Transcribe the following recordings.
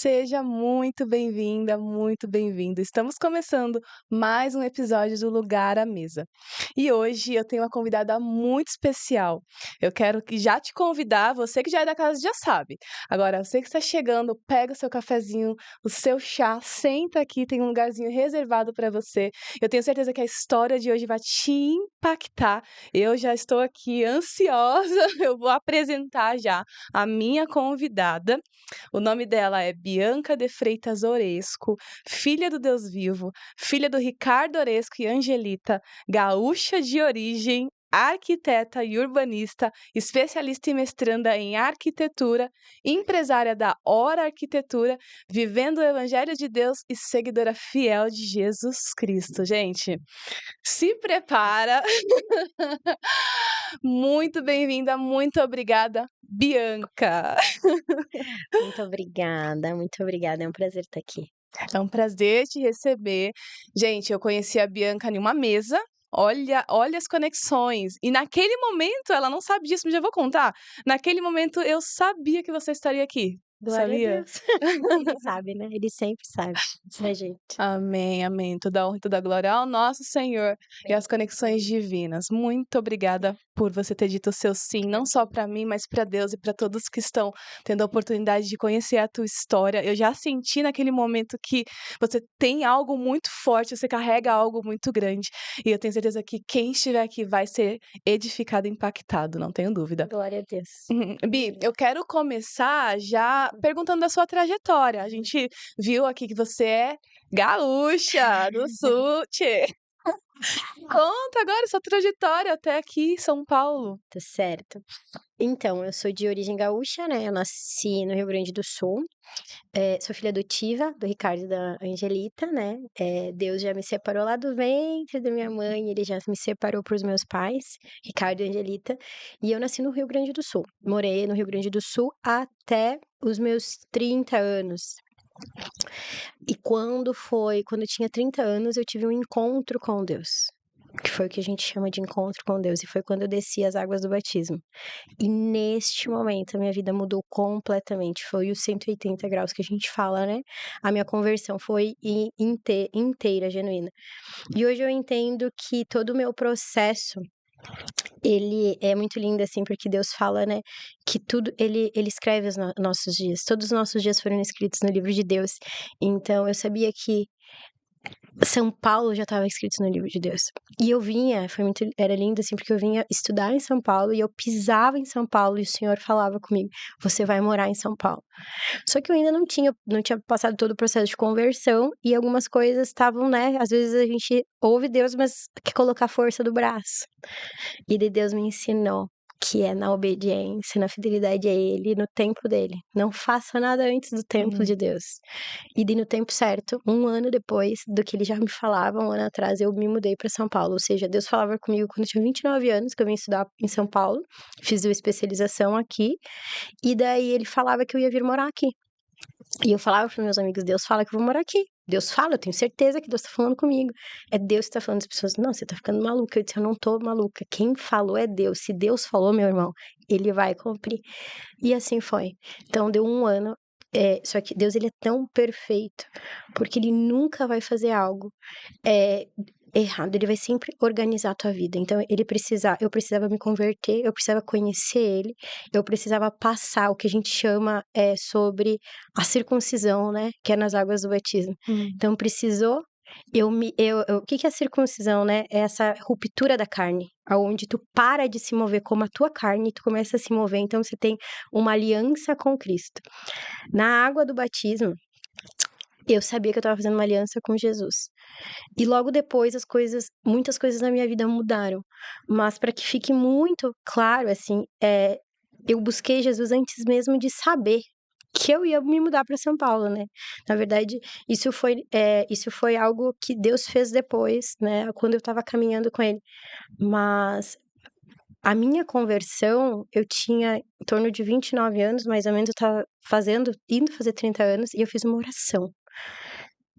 Seja muito bem-vinda, muito bem-vindo. Estamos começando mais um episódio do Lugar à Mesa. E hoje eu tenho uma convidada muito especial. Eu quero já te convidar, você que já é da casa já sabe. Agora, você que está chegando, pega o seu cafezinho, o seu chá, senta aqui, tem um lugarzinho reservado para você. Eu tenho certeza que a história de hoje vai te impactar. Eu já estou aqui ansiosa, eu vou apresentar já a minha convidada. O nome dela é Bianca de Freitas Oresco, filha do Deus vivo, filha do Ricardo Oresco e Angelita, gaúcha de origem, arquiteta e urbanista, especialista e mestranda em arquitetura, empresária da Hora Arquitetura, vivendo o Evangelho de Deus e seguidora fiel de Jesus Cristo. Gente, se prepara. Muito bem-vinda, muito obrigada, Bianca. Muito obrigada, é um prazer estar aqui. É um prazer te receber. Gente, eu conheci a Bianca em uma mesa. Olha as conexões. E naquele momento, ela não sabe disso, mas já vou contar. Naquele momento, eu sabia que você estaria aqui. Glória a Sabia? Deus. Ele sabe, né? Ele sempre sabe da gente. Amém, amém. Toda honra e toda glória ao nosso Senhor e às conexões divinas. Muito obrigada por você ter dito o seu sim, não só para mim, mas para Deus e para todos que estão tendo a oportunidade de conhecer a tua história. Eu já senti naquele momento que você tem algo muito forte, você carrega algo muito grande. E eu tenho certeza que quem estiver aqui vai ser edificado e impactado, não tenho dúvida. Glória a Deus. Bi, eu quero começar já perguntando da sua trajetória. A gente viu aqui que você é gaúcha do sul, tchê. Conta agora sua trajetória até aqui em São Paulo. Tá certo. Então, eu sou de origem gaúcha, né? Eu nasci no Rio Grande do Sul. Sou filha adotiva do Ricardo e da Angelita, né? Deus já me separou lá do ventre da minha mãe, ele já me separou para os meus pais, Ricardo e Angelita. E eu nasci no Rio Grande do Sul. Morei no Rio Grande do Sul até os meus 30 anos. E quando eu tinha 30 anos, eu tive um encontro com Deus. Que foi o que a gente chama de encontro com Deus, e foi quando eu desci as águas do batismo. E neste momento a minha vida mudou completamente, foi os 180 graus que a gente fala, né? A minha conversão foi inteira, genuína. E hoje eu entendo que todo o meu processo, ele é muito lindo, assim, porque Deus fala, né, que tudo, ele escreve os nossos dias, todos os nossos dias foram escritos no livro de Deus. Então eu sabia que São Paulo já estava escrito no livro de Deus. E eu vinha, era lindo assim, porque eu vinha estudar em São Paulo e eu pisava em São Paulo e o Senhor falava comigo: "Você vai morar em São Paulo". Só que eu ainda não tinha passado todo o processo de conversão e algumas coisas estavam, né, às vezes a gente ouve Deus, mas quer colocar força do braço. E daí Deus me ensinou que é na obediência, na fidelidade a Ele, no tempo dele. Não faça nada antes do tempo de Deus. E daí no tempo certo, um ano depois do que ele já me falava, um ano atrás, eu me mudei para São Paulo. Ou seja, Deus falava comigo quando eu tinha 29 anos, que eu vim estudar em São Paulo, fiz uma especialização aqui, e daí ele falava que eu ia vir morar aqui. E eu falava para meus amigos: Deus fala que eu vou morar aqui. Deus fala, eu tenho certeza que Deus tá falando comigo. É Deus que tá falando. As pessoas: não, você tá ficando maluca. Eu disse: eu não tô maluca. Quem falou é Deus. Se Deus falou, meu irmão, ele vai cumprir. E assim foi. Então deu um ano. Só que Deus, ele é tão perfeito, porque ele nunca vai fazer algo é, errado, ele vai sempre organizar a tua vida. Então eu precisava me converter, eu precisava conhecer ele, eu precisava passar o que a gente chama sobre a circuncisão, né, que é nas águas do batismo. Então precisou o que que é a circuncisão, né? É essa ruptura da carne, aonde tu para de se mover como a tua carne e tu começa a se mover, então você tem uma aliança com Cristo. Na água do batismo, eu sabia que eu estava fazendo uma aliança com Jesus. E logo depois muitas coisas na minha vida mudaram. Mas para que fique muito claro, assim, eu busquei Jesus antes mesmo de saber que eu ia me mudar para São Paulo, né? Na verdade, isso foi algo que Deus fez depois, né? Quando eu estava caminhando com Ele. Mas a minha conversão, eu tinha em torno de 29 anos, mais ou menos, eu estava indo fazer 30 anos, e eu fiz uma oração.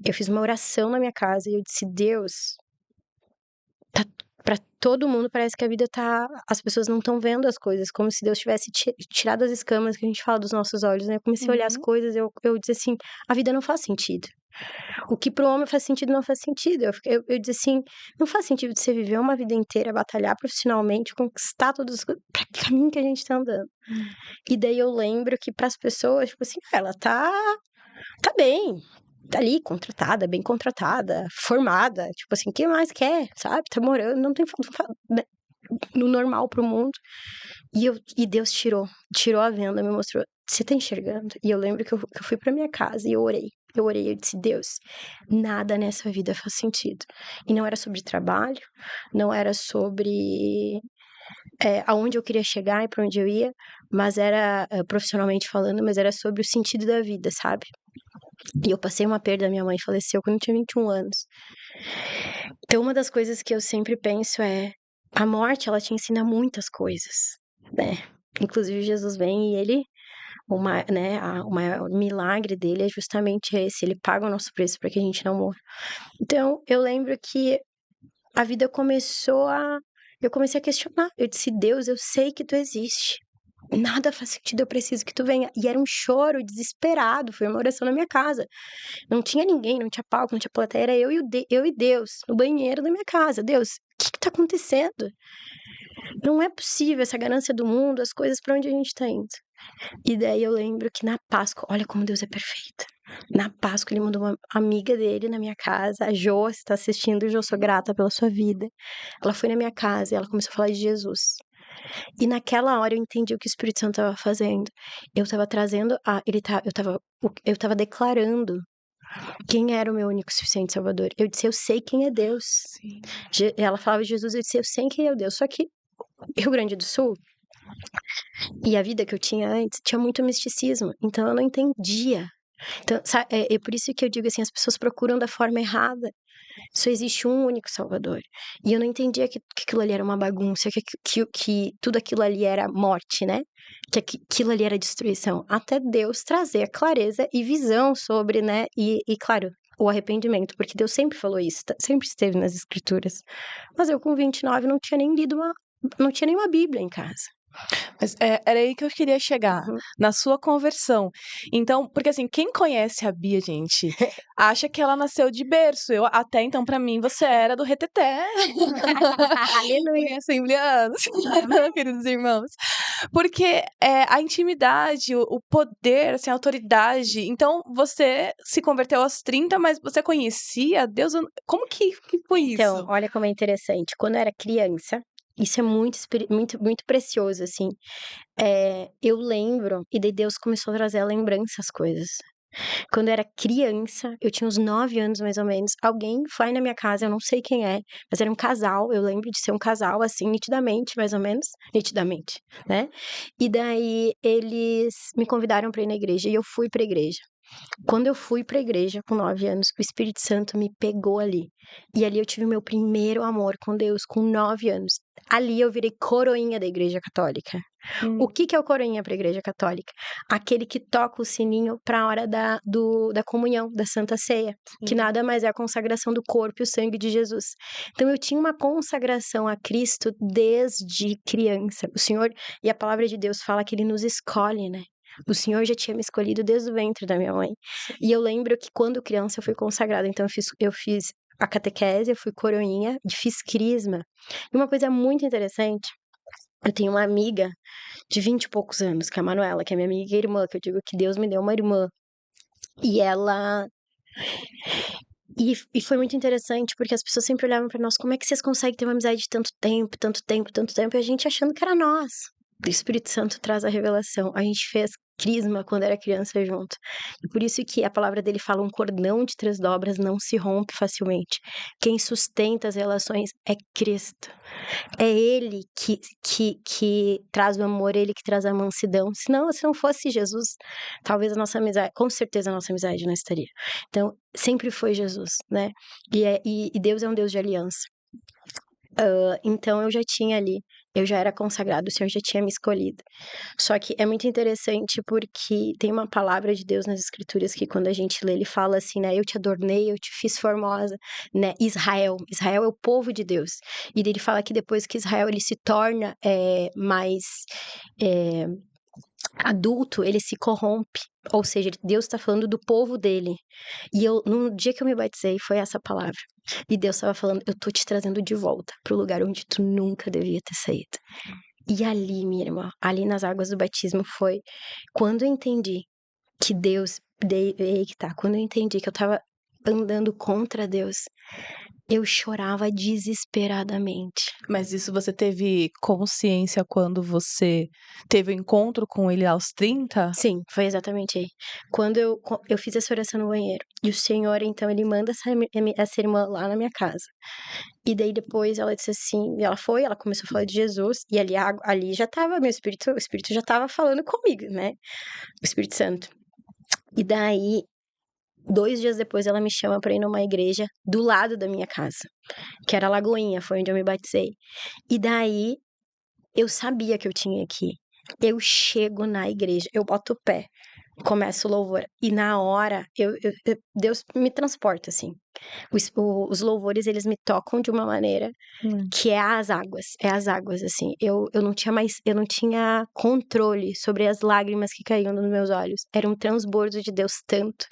eu fiz uma oração na minha casa e eu disse: Deus, tá, pra todo mundo parece que a vida tá. As pessoas não estão vendo as coisas, como se Deus tivesse tirado as escamas que a gente fala dos nossos olhos, né? Eu comecei a olhar as Uhum. coisas, eu disse assim: a vida não faz sentido. O que pro homem faz sentido não faz sentido. Eu disse assim: não faz sentido você viver uma vida inteira, batalhar profissionalmente, conquistar todas as coisas. Pra que caminho que a gente tá andando? E daí eu lembro que pras pessoas, tipo assim, ela tá bem. Tá ali, contratada, bem contratada, formada. Tipo assim, o que mais quer, sabe? Tá morando, não tem né, no normal pro mundo. E Deus tirou a venda, me mostrou. Você tá enxergando? E eu lembro que eu fui pra minha casa e eu orei. Eu disse: Deus, nada nessa vida faz sentido. E não era sobre trabalho, não era sobre aonde eu queria chegar e pra onde eu ia, mas era, profissionalmente falando, mas era sobre o sentido da vida, sabe? E eu passei uma perda, minha mãe faleceu quando eu tinha 21 anos. Então, uma das coisas que eu sempre penso é: a morte, ela te ensina muitas coisas, né? Inclusive, Jesus vem e ele, o maior milagre dele é justamente esse: ele paga o nosso preço para que a gente não morra. Então, eu lembro que a vida começou a. Eu comecei a questionar. Eu disse: Deus, eu sei que tu existe. Nada faz sentido, eu preciso que tu venha. E era um choro desesperado, foi uma oração na minha casa. Não tinha ninguém, não tinha palco, não tinha plateia, era eu e Deus, no banheiro da minha casa. Deus, o que tá acontecendo? Não é possível essa ganância do mundo, as coisas pra onde a gente tá indo. E daí eu lembro que na Páscoa, olha como Deus é perfeito. Na Páscoa, ele mandou uma amiga dele na minha casa, a Jo, se tá assistindo, Jo, sou grata pela sua vida. Ela foi na minha casa e ela começou a falar de Jesus. E naquela hora eu entendi o que o Espírito Santo estava fazendo. Eu estava trazendo eu tava declarando quem era o meu único e suficiente Salvador. Eu disse: eu sei quem é Deus. Sim. Ela falava de Jesus, eu disse: eu sei quem é Deus. Só que Rio Grande do Sul e a vida que eu tinha antes tinha muito misticismo, então eu não entendia. Então, é por isso que eu digo assim: as pessoas procuram da forma errada. Só existe um único Salvador. E eu não entendia que aquilo ali era uma bagunça, que tudo aquilo ali era morte, né? Que aquilo ali era destruição. Até Deus trazer a clareza e visão sobre, né? E claro, o arrependimento, porque Deus sempre falou isso, sempre esteve nas Escrituras. Mas eu, com 29, não tinha nem lido não tinha nenhuma Bíblia em casa. Mas era aí que eu queria chegar, Uhum. na sua conversão. Então, porque assim, quem conhece a Bia, gente, acha que ela nasceu de berço. Eu, até então, pra mim, você era do reteté. Aleluia. Em assembleanos, queridos irmãos. Porque a intimidade, o poder, assim, a autoridade. Então, você se converteu aos 30, mas você conhecia Deus? Como que foi Então, isso? olha como é interessante. Quando eu era criança, isso é muito, muito precioso, assim. Eu lembro, e daí Deus começou a trazer à lembrança as coisas. Quando eu era criança, eu tinha uns 9 anos mais ou menos, alguém foi na minha casa, eu não sei quem é, mas era um casal, eu lembro de ser um casal, assim, nitidamente, mais ou menos, nitidamente, né? E daí eles me convidaram pra ir na igreja e eu fui pra igreja. Quando eu fui pra igreja com 9 anos, o Espírito Santo me pegou ali. E ali eu tive o meu primeiro amor com Deus, com 9 anos. Ali eu virei coroinha da igreja católica. O Hum, que é o coroinha para a igreja católica? Aquele que toca o sininho para a hora da comunhão, da Santa Ceia, que sim. nada mais é a consagração do corpo e o sangue de Jesus. Então eu tinha uma consagração a Cristo desde criança. O Senhor, e a palavra de Deus fala que ele nos escolhe, né? O Senhor já tinha me escolhido desde o ventre da minha mãe. E eu lembro que quando criança eu fui consagrada, então eu fiz a catequese, eu fui coroinha, fiz crisma. E uma coisa muito interessante, eu tenho uma amiga de 20 e poucos anos, que é a Manuela, que é minha amiga e irmã, que eu digo que Deus me deu uma irmã. E ela. E foi muito interessante, porque as pessoas sempre olhavam pra nós: como é que vocês conseguem ter uma amizade de tanto tempo, tanto tempo, tanto tempo? E a gente achando que era nós. O Espírito Santo traz a revelação. A gente fez crisma quando era criança junto. E por isso que a palavra dele fala: um cordão de 3 dobras não se rompe facilmente. Quem sustenta as relações é Cristo. É ele que traz o amor, ele que traz a mansidão. Senão, se não fosse Jesus, talvez a nossa amizade, com certeza a nossa amizade não estaria. Então, sempre foi Jesus, né? E Deus é um Deus de aliança. Então, eu já tinha ali Eu já era consagrado, o Senhor já tinha me escolhido. Só que é muito interessante porque tem uma palavra de Deus nas Escrituras que quando a gente lê, ele fala assim, né? Eu te adornei, eu te fiz formosa, né? Israel. Israel é o povo de Deus. E daí ele fala que depois que Israel ele se torna mais é, adulto, ele se corrompe. Ou seja, Deus está falando do povo dele. E eu, no dia que eu me batizei, foi essa palavra. E Deus estava falando, eu tô te trazendo de volta pro lugar onde tu nunca devia ter saído. E ali, minha irmã, ali nas águas do batismo foi quando eu entendi que Deus, aí que tá, quando eu entendi que eu tava andando contra Deus, eu chorava desesperadamente. Mas isso você teve consciência quando você teve o encontro com ele aos 30? Sim, foi exatamente aí. Quando eu fiz essa oração no banheiro, e o Senhor, então, ele manda essa irmã lá na minha casa. E daí depois ela disse assim, ela começou a falar de Jesus, e ali já tava, o Espírito já tava falando comigo, né? O Espírito Santo. E daí, 2 dias depois, ela me chama pra ir numa igreja do lado da minha casa, que era Lagoinha, foi onde eu me batizei. E daí, eu sabia que eu tinha que ir. Eu chego na igreja, eu boto o pé, começa o louvor, e na hora, Deus me transporta, assim. Os louvores, eles me tocam de uma maneira Hum. que é as águas, assim. Eu não tinha controle sobre as lágrimas que caíam nos meus olhos. Era um transbordo de Deus tanto.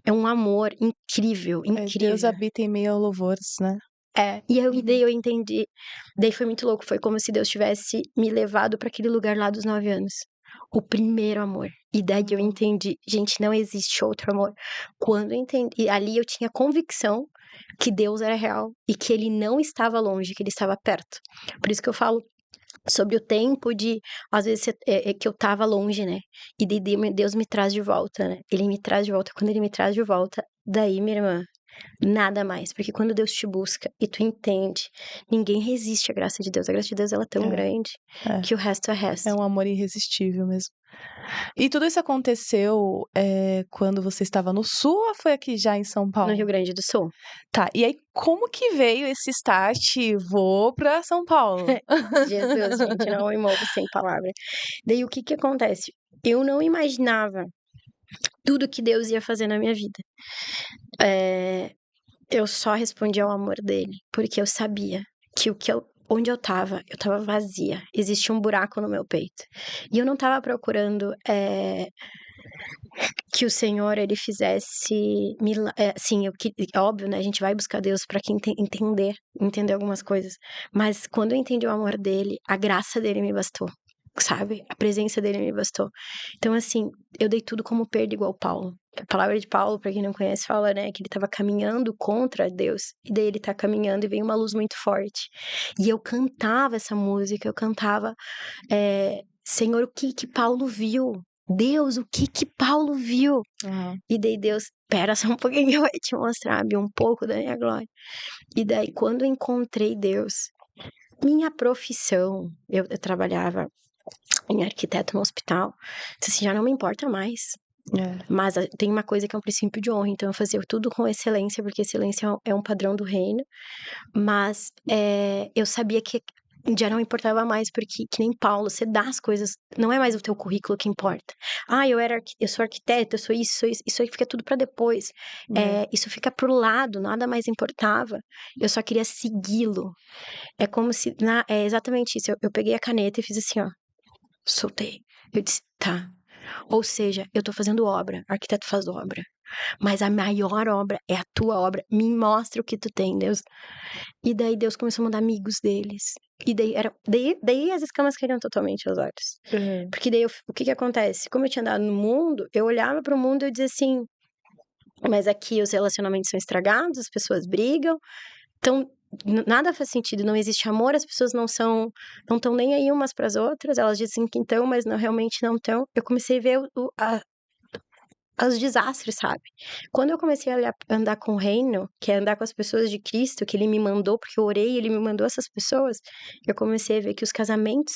É um amor incrível, Deus incrível. habita em meio a louvores, né? É, e daí eu entendi. Daí foi muito louco, foi como se Deus tivesse me levado para aquele lugar lá dos 9 anos. O primeiro amor. E daí eu entendi, gente, não existe outro amor. Quando eu entendi, e ali eu tinha convicção que Deus era real e que ele não estava longe, que ele estava perto. Por isso que eu falo sobre o tempo de, às vezes, que eu tava longe, né? E daí Deus me traz de volta, né? Ele me traz de volta. Quando ele me traz de volta, daí, minha irmã, nada mais. Porque quando Deus te busca e tu entende, ninguém resiste à graça de Deus. A graça de Deus, ela é tão É, grande é. que o resto é É resto. um amor irresistível mesmo. E tudo isso aconteceu, quando você estava no Sul ou foi aqui já em São No Rio Paulo? Grande do Sul. Tá, e aí como que veio esse start, vou pra São Paulo? Jesus, gente, não me movo sem palavra. Daí o que que acontece? Eu não imaginava tudo que Deus ia fazer na minha vida. Eu só respondi ao amor dele, porque eu sabia que onde eu tava vazia. Existia um buraco no meu peito. E eu não tava procurando que o Senhor, ele fizesse assim, é óbvio, né? A gente vai buscar Deus para quem entender algumas coisas. Mas quando eu entendi o amor dele, a graça dele me bastou. Sabe? A presença dele me bastou. Então, assim, eu dei tudo como perda igual Paulo. A palavra de Paulo, pra quem não conhece, fala, né, que ele tava caminhando contra Deus. E daí ele tá caminhando e vem uma luz muito forte. E eu cantava essa música, eu cantava, Senhor, o que que Paulo viu? Deus, o que que Paulo viu? Aham. E daí Deus, espera só um pouquinho que eu vou te mostrar, Bia, um pouco da minha glória. E daí, quando eu encontrei Deus, minha profissão, eu trabalhava em arquiteto no hospital, disse assim, já não me importa mais. É. Mas tem uma coisa que é um princípio de honra, então eu fazia tudo com excelência, porque excelência é um padrão do reino, mas eu sabia que já não importava mais, porque que nem Paulo, você dá as coisas, não é mais o teu currículo que importa. Ah, eu sou arquiteto, eu sou isso aí fica tudo para depois. É. Isso fica pro lado, nada mais importava. Eu só queria segui-lo. É como se, é exatamente isso, eu peguei a caneta e fiz assim, ó, soltei. Eu disse, tá. Ou seja, eu tô fazendo obra, arquiteto faz obra. Mas a maior obra é a tua obra. Me mostra o que tu tem, Deus. E daí Deus começou a mandar amigos deles. E daí as escamas caíram totalmente aos olhos. Aham. Porque daí o que que acontece? Como eu tinha andado no mundo, eu olhava pro mundo e eu dizia assim: mas aqui os relacionamentos são estragados, as pessoas brigam, então nada faz sentido, não existe amor, as pessoas não estão nem aí umas para as outras, elas dizem que estão, mas não, realmente não estão. Eu comecei a ver os desastres, sabe? Quando eu comecei a andar com o reino, que é andar com as pessoas de Cristo, que ele me mandou, porque eu orei e ele me mandou essas pessoas, eu comecei a ver que os casamentos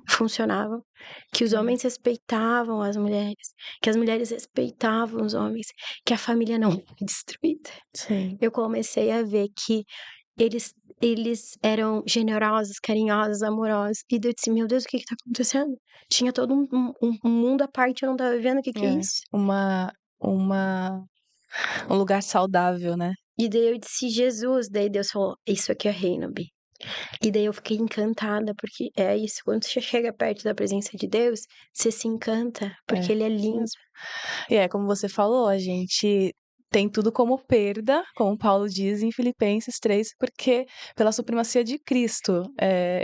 funcionavam, que os homens respeitavam as mulheres, que as mulheres respeitavam os homens, que a família não foi destruída. Sim. Eu comecei a ver que eles eles eram generosos, carinhosos, amorosos. E daí eu disse, meu Deus, o que que tá acontecendo? Tinha todo um mundo à parte, eu não tava vendo o que que é É, isso. uma um lugar saudável, né. E daí eu disse, Jesus. Daí Deus falou, isso aqui é reino, Bi. E daí eu fiquei encantada, porque é isso, quando você chega perto da presença de Deus, você se encanta, É, porque ele é isso lindo. mesmo. E é como você falou, a gente tem tudo como perda, como Paulo diz em Filipenses 3, porque pela supremacia de Cristo.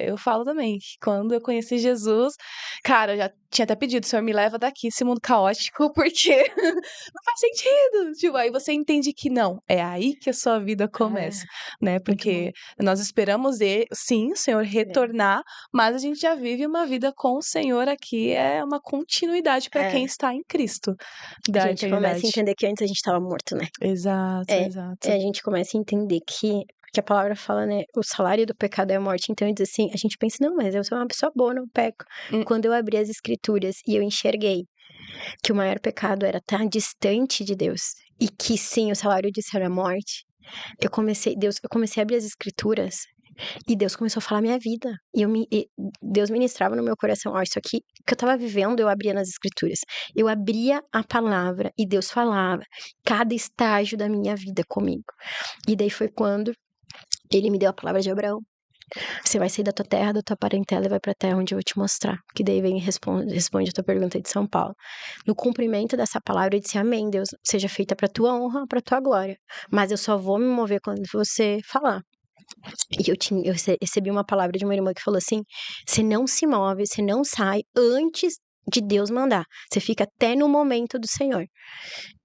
Eu falo também que quando eu conheci Jesus, cara, eu já tinha até pedido: "Senhor, me leva daqui, esse mundo caótico, porque não faz sentido". Tipo, aí você entende que não, é aí que a sua vida É, começa, né, muito bom. porque nós esperamos sim, o Senhor retornar, mas a gente já vive uma vida com o Senhor aqui, é uma continuidade para quem É, está em Cristo, a da gente começa a eternidade. entender que antes a gente estava morto, né? Exato, É, exato. a gente começa a entender que porque a palavra fala, né, o salário do pecado é a morte, então diz assim, a gente pensa, não, mas eu sou uma pessoa boa, não peco. Hum, Quando eu abri as escrituras e eu enxerguei que o maior pecado era estar distante de Deus e que sim, o salário disso era a morte, eu comecei a abrir as escrituras e Deus começou a falar a minha vida. Deus ministrava no meu coração, ó, isso aqui que eu tava vivendo, eu abria nas escrituras. Eu abria a palavra e Deus falava cada estágio da minha vida comigo. E daí foi quando ele me deu a palavra de Abraão. Você vai sair da tua terra, da tua parentela e vai pra terra onde eu vou te mostrar. Que daí vem e responde a tua pergunta de São Paulo. No cumprimento dessa palavra, eu disse, amém, Deus, seja feita pra tua honra, pra tua glória. Mas eu só vou me mover quando você falar. E eu recebi uma palavra de uma irmã que falou assim: você não se move, você não sai antes de Deus mandar. Você fica até no momento do Senhor.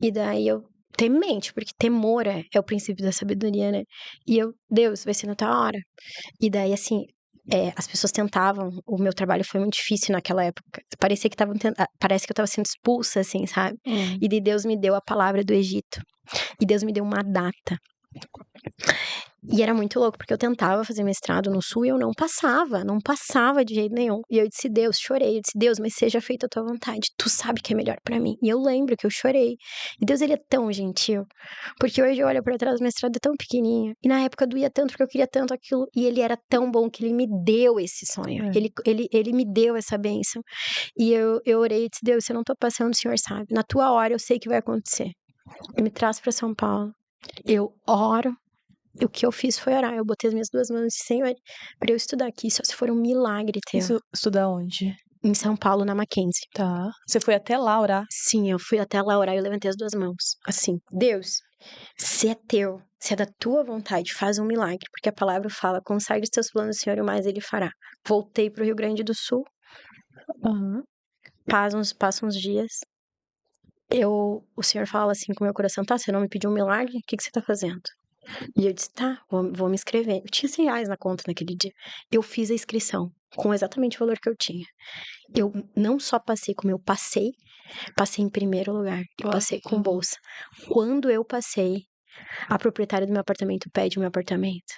E daí eu temente, porque temor é o princípio da sabedoria, né? E eu, Deus, vai ser na tua hora. E daí, assim, as pessoas tentavam, o meu trabalho foi muito difícil naquela época. Parecia que parece que eu tava sendo expulsa, assim, sabe? hum. E daí Deus me deu a palavra do Egito. E Deus me deu uma data. E era muito louco, porque eu tentava fazer mestrado no Sul e eu não passava de jeito nenhum. E eu disse, Deus, chorei, eu disse, Deus, mas seja feita a tua vontade, tu sabe que é melhor pra mim. E eu lembro que eu chorei. E Deus, ele é tão gentil, porque hoje eu olho pra trás, o mestrado é tão pequenininho. E na época doía tanto, porque eu queria tanto aquilo. E ele era tão bom que ele me deu esse sonho. É. Ele me deu essa bênção. E eu orei e disse, Deus, se eu não tô passando, o Senhor sabe. Na tua hora eu sei que vai acontecer. E me traz pra São Paulo. Eu oro. E o que eu fiz foi orar. Eu botei as minhas duas mãos e disse, Senhor, pra eu estudar aqui, só se for um milagre teu. Isso estudar onde? Em São Paulo, na Mackenzie. Tá. Você foi até lá orar? Sim, eu fui até lá orar e eu levantei as duas mãos. Assim, Deus, se é teu, se é da tua vontade, faz um milagre. Porque a palavra fala, consagre os teus planos, Senhor, e o mais ele fará. Voltei pro Rio Grande do Sul, Aham. passam uns dias. O Senhor fala assim com o meu coração, tá, você não me pediu um milagre? O que você tá fazendo? E eu disse, tá, vou me inscrever. Eu tinha R$ 100 na conta naquele dia. Eu fiz a inscrição com exatamente o valor que eu tinha. Eu não só passei, como eu passei em primeiro lugar. E Uau. passei com bolsa. Quando eu passei, a proprietária do meu apartamento pede o meu apartamento.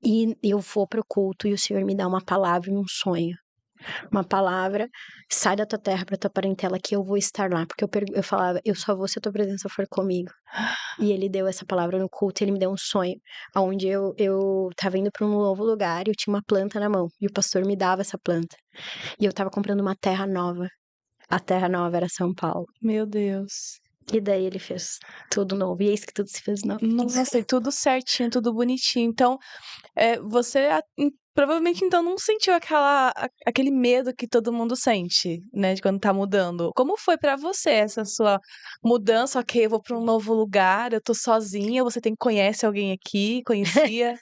E eu vou pro culto e o Senhor me dá uma palavra e um sonho. Uma palavra, sai da tua terra pra tua parentela que eu vou estar lá. Porque eu falava, eu só vou se a tua presença for comigo. E ele deu essa palavra no culto, ele me deu um sonho, onde eu tava indo pra um novo lugar e eu tinha uma planta na mão. E o pastor me dava essa planta. E eu tava comprando uma terra nova. A terra nova era São Paulo. Meu Deus. E daí ele fez tudo novo. E eis que tudo se fez novo. Nossa, e tudo certinho, tudo bonitinho. Então, você provavelmente então não sentiu aquele medo que todo mundo sente, né, de quando tá mudando. Como foi pra você essa sua mudança? Ok, eu vou pra um novo lugar, eu tô sozinha, você conhece alguém aqui, conhecia?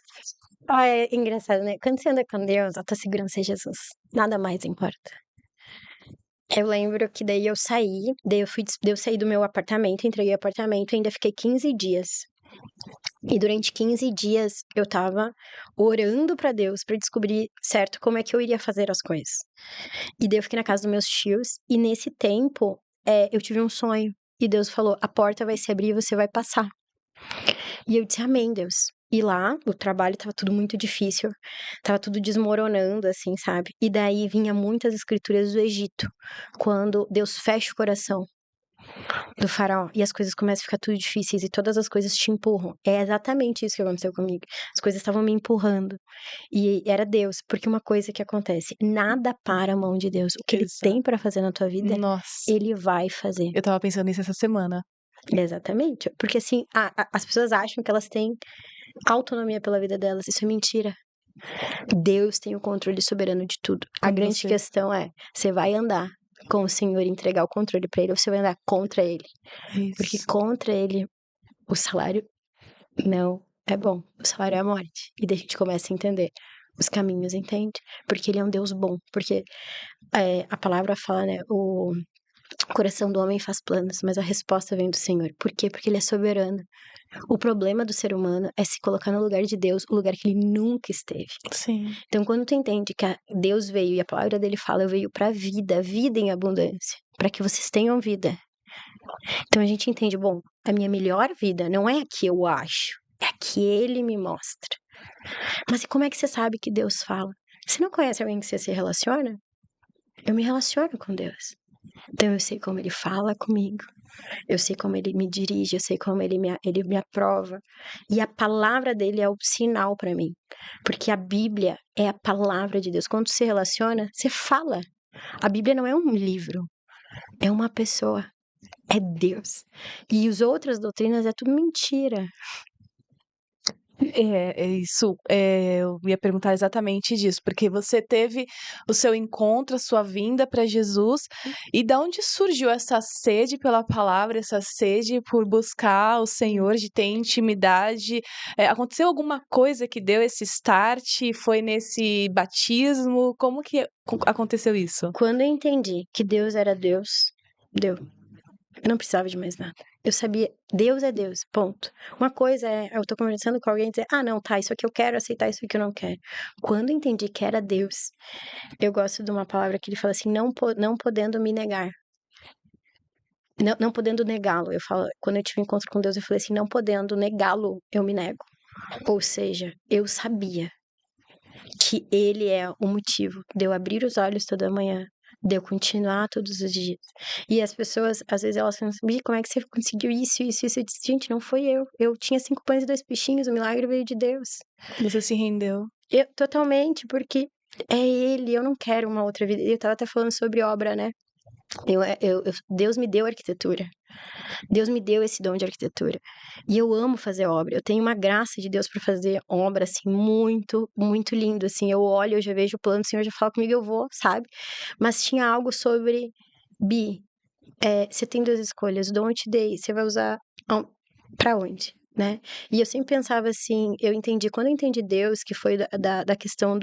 Ah, é engraçado, né? Quando você anda com Deus, a tua segurança é Jesus. Nada mais importa. Eu lembro que daí eu saí, daí eu saí do meu apartamento, entreguei o apartamento e ainda fiquei 15 dias. E durante 15 dias eu tava orando pra Deus pra descobrir certo como é que eu iria fazer as coisas. E daí eu fiquei na casa dos meus tios e nesse tempo eu tive um sonho. E Deus falou: a porta vai se abrir e você vai passar. E eu disse: amém, Deus. E lá, o trabalho tava tudo muito difícil, tava tudo desmoronando, assim, sabe? E daí vinha muitas escrituras do Egito, quando Deus fecha o coração. do faraó. E as coisas começam a ficar tudo difíceis e todas as coisas te empurram. É exatamente isso que aconteceu comigo. As coisas estavam me empurrando. E era Deus, porque uma coisa que acontece, nada para a mão de Deus. O que ele Exato. tem pra fazer na tua vida, Nossa, ele vai fazer. eu tava pensando nisso essa semana. Exatamente. Porque assim, as pessoas acham que elas têm autonomia pela vida delas. Isso é mentira. Deus tem o controle soberano de tudo. A Quando grande você. questão é, você vai andar com o Senhor e entregar o controle pra ele, ou você vai andar contra ele? Porque Isso. contra ele, o salário não é bom. O salário é a morte. E daí a gente começa a entender os caminhos, entende? Porque ele é um Deus bom. Porque a palavra fala, né? O coração do homem faz planos, mas a resposta vem do Senhor. Por quê? Porque ele é soberano. O problema do ser humano é se colocar no lugar de Deus, o lugar que ele nunca esteve. Sim. Então, quando tu entende que Deus veio e a palavra dele fala, eu veio pra vida, vida em abundância, para que vocês tenham vida. Então a gente entende, bom, a minha melhor vida não é a que eu acho, é a que ele me mostra. Mas e como é que você sabe que Deus fala? Você não conhece alguém que você se relaciona? Eu me relaciono com Deus. Então eu sei como ele fala comigo. Eu sei como ele me dirige, eu sei como ele me aprova. E a palavra dele é o sinal para mim. Porque a Bíblia é a palavra de Deus. Quando você se relaciona, você fala. A Bíblia não é um livro, é uma pessoa. É Deus. E as outras doutrinas é tudo mentira. É isso. Eu ia perguntar exatamente disso, porque você teve o seu encontro, a sua vinda para Jesus, e da onde surgiu essa sede pela palavra, essa sede por buscar o Senhor, de ter intimidade? Aconteceu alguma coisa que deu esse start? Foi nesse batismo? Como que aconteceu isso? Quando eu entendi que Deus era Deus, deu. Eu não precisava de mais nada. Eu sabia, Deus é Deus, ponto. Uma coisa é, eu tô conversando com alguém e dizer, não, tá, isso aqui eu quero aceitar, isso aqui eu não quero. Quando eu entendi que era Deus, eu gosto de uma palavra que ele fala assim, não podendo me negar. Não podendo negá-lo. Eu falo, quando eu tive um encontro com Deus, eu falei assim, não podendo negá-lo, eu me nego. Ou seja, eu sabia que ele é o motivo de eu abrir os olhos toda manhã, de eu continuar todos os dias. E as pessoas, às vezes, elas falam assim, Bi, como é que você conseguiu isso, isso, isso? Eu disse, gente, não foi eu. Eu tinha 5 pães e 2 peixinhos, o milagre veio de Deus. Você se rendeu? Totalmente, porque é ele, eu não quero uma outra vida. Eu tava até falando sobre obra, né? Deus me deu arquitetura. Deus me deu esse dom de arquitetura. E eu amo fazer obra. Eu tenho uma graça de Deus para fazer obra, assim, muito, muito lindo, assim. Eu olho, eu já vejo o plano, o Senhor já fala comigo, eu vou, sabe? Mas tinha algo sobre, Bi, você tem 2 escolhas, o dom eu te dei, você vai usar pra onde? Né? E eu sempre pensava assim, quando eu entendi Deus, que foi da questão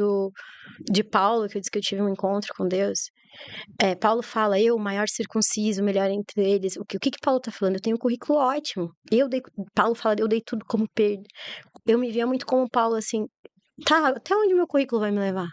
de Paulo, que eu disse que eu tive um encontro com Deus, Paulo fala, eu, o maior circunciso, o melhor entre eles. O que Paulo tá falando? Eu tenho um currículo ótimo. Paulo fala, eu dei tudo como perda. Eu me via muito como Paulo, assim, tá, até onde meu currículo vai me levar?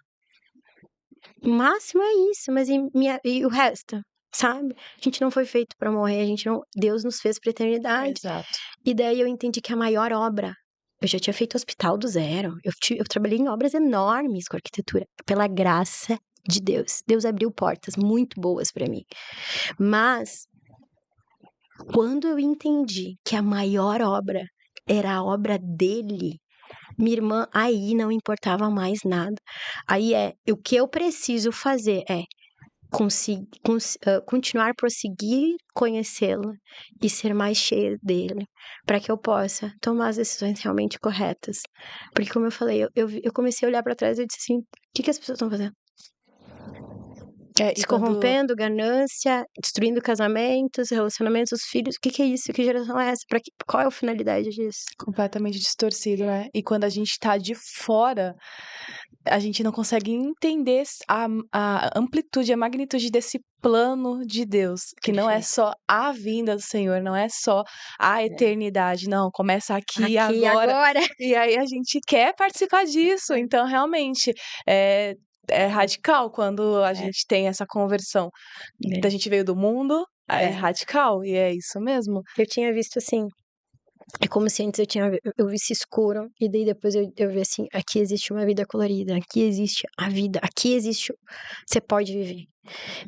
O máximo é isso, mas e o resto? Sabe? A gente não foi feito pra morrer, Deus nos fez pra eternidade. Exato. E daí eu entendi que a maior obra, eu já tinha feito hospital do zero. Eu trabalhei em obras enormes com arquitetura, pela graça de Deus. Deus abriu portas muito boas pra mim. Mas quando eu entendi que a maior obra era a obra dele, minha irmã, aí não importava mais nada. Aí o que eu preciso fazer é continuar a prosseguir conhecê-lo e ser mais cheia dele, para que eu possa tomar as decisões realmente corretas. Porque, como eu falei, eu comecei a olhar para trás e eu disse assim: o que as pessoas estão fazendo? E Se quando corrompendo, ganância, destruindo casamentos, relacionamentos, os filhos. O que é isso? Que geração é essa? Qual é a finalidade disso? completamente distorcido, né? E quando a gente tá de fora, a gente não consegue entender a amplitude, a magnitude desse plano de Deus, que não é Perfeito. só a vinda do Senhor, não é só a eternidade, não, começa aqui e Aqui, agora. agora. E aí a gente quer participar disso, então realmente é radical quando a É, gente tem essa conversão. é, A gente veio do mundo, é é. radical, e é isso mesmo. Eu tinha visto assim, É como se antes eu visse escuro, e daí depois eu vi assim, aqui existe uma vida colorida, aqui existe a vida, aqui existe, você pode viver.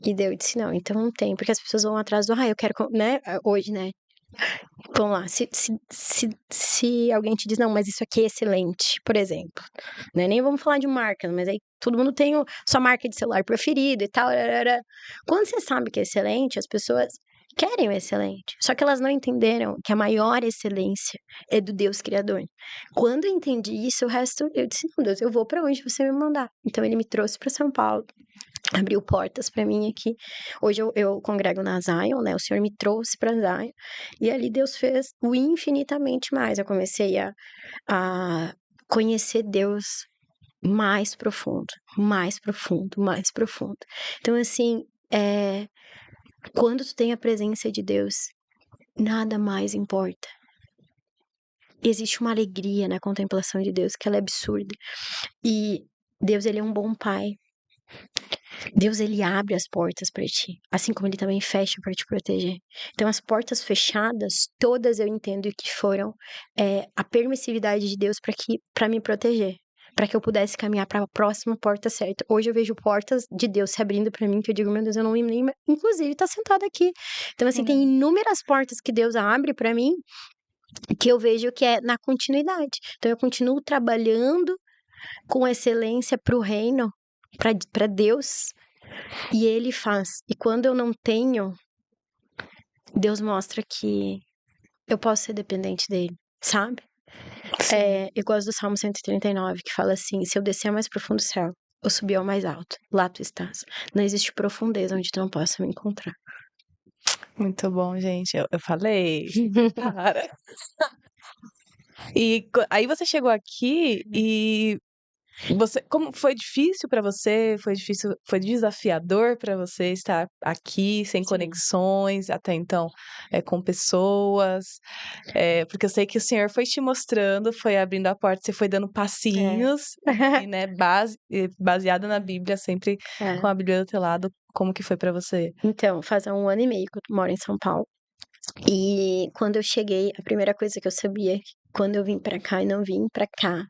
E daí eu disse, não, então não tem, porque as pessoas vão atrás do, eu quero, né, hoje, né, vamos lá, se alguém te diz, não, mas isso aqui é excelente, por exemplo, né, nem vamos falar de marca, mas aí todo mundo tem sua marca de celular preferido e tal, quando você sabe que é excelente, as pessoas querem o excelente, só que elas não entenderam que a maior excelência é do Deus Criador. Quando eu entendi isso, o resto, eu disse, não, Deus, eu vou pra onde você me mandar. Então ele me trouxe pra São Paulo, abriu portas pra mim aqui. Hoje eu congrego na Zion, né? O Senhor me trouxe pra Zion. E ali Deus fez o infinitamente mais. Eu comecei a conhecer Deus mais profundo, mais profundo, mais profundo. Então, assim, quando tu tem a presença de Deus, nada mais importa. Existe uma alegria na contemplação de Deus que ela é absurda. E Deus, ele é um bom pai. Deus, ele abre as portas para ti, assim como ele também fecha para te proteger. Então, as portas fechadas, todas eu entendo que foram a permissividade de Deus para me proteger, para que eu pudesse caminhar para a próxima porta certa. Hoje eu vejo portas de Deus se abrindo para mim, que eu digo, meu Deus, eu não me nem, inclusive tá sentada aqui. Então, assim, tem inúmeras portas que Deus abre para mim, que eu vejo que é na continuidade. Então, eu continuo trabalhando com excelência para o reino, para Deus, e ele faz. E quando eu não tenho, Deus mostra que eu posso ser dependente dele, sabe? Eu gosto do Salmo 139, que fala assim: se eu descer ao mais profundo céu, ou subir ao mais alto, lá tu estás. Não existe profundeza onde tu não possa me encontrar. Muito bom, gente. Eu falei. Cara. E aí você chegou aqui e como foi difícil pra você? Foi difícil, foi desafiador pra você estar aqui sem Sim. conexões até então, com pessoas? Porque eu sei que o Senhor foi te mostrando, foi abrindo a porta, você foi dando passinhos, e, né, baseada na Bíblia, sempre com a Bíblia do teu lado. Como que foi pra você? Então, faz 1 ano e meio que eu moro em São Paulo. E quando eu cheguei, a primeira coisa que eu sabia, quando eu vim pra cá e não vim pra cá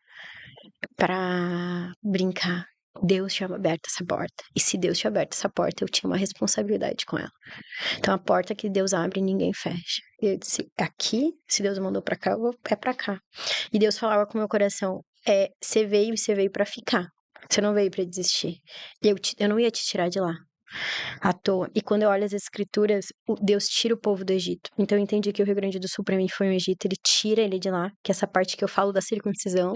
pra brincar, Deus tinha aberto essa porta. E se Deus tinha aberto essa porta, eu tinha uma responsabilidade com ela. Então, a porta que Deus abre, ninguém fecha. E eu disse, aqui, se Deus mandou pra cá, é pra cá. E Deus falava com o meu coração, você veio pra ficar. Você não veio pra desistir. E eu não ia te tirar de lá à toa. E quando eu olho as escrituras, Deus tira o povo do Egito. Então eu entendi que o Rio Grande do Sul pra mim foi um Egito, ele tira ele de lá, que é essa parte que eu falo da circuncisão,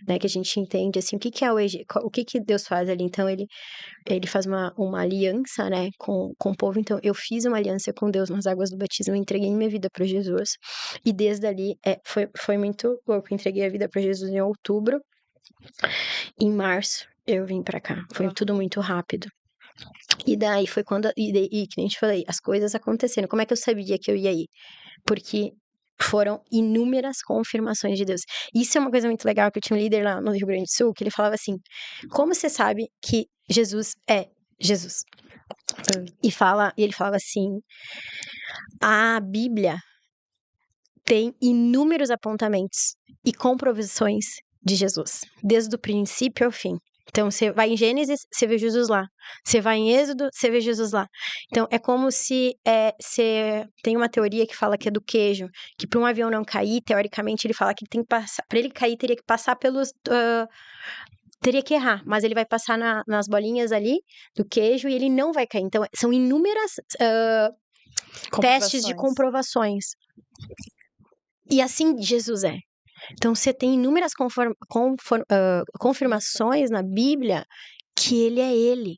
né, que a gente entende assim, o que que é o Egito, o que que Deus faz ali? Então ele faz uma aliança, né, com o povo. Então eu fiz uma aliança com Deus nas águas do batismo, eu entreguei minha vida para Jesus. E desde ali foi muito louco. Eu entreguei a vida para Jesus em outubro. Em março eu vim para cá. Foi tudo muito rápido. E daí foi quando. E que nem te falei, as coisas aconteceram. Como é que eu sabia que eu ia ir? Porque foram inúmeras confirmações de Deus. Isso é uma coisa muito legal, que eu tinha um líder lá no Rio Grande do Sul, que ele falava assim: como você sabe que Jesus é Jesus? E ele falava assim: a Bíblia tem inúmeros apontamentos e comprovações de Jesus, desde o princípio ao fim. Então, você vai em Gênesis, você vê Jesus lá. Você vai em Êxodo, você vê Jesus lá. Então, é como se você tem uma teoria que fala que é do queijo, que para um avião não cair, teoricamente, ele fala que tem que passar. Para ele cair, teria que passar pelos. Teria que errar, mas ele vai passar nas bolinhas ali do queijo e ele não vai cair. Então, são inúmeras testes de comprovações. E assim Jesus é. Então, você tem inúmeras confirmações na Bíblia que ele é ele.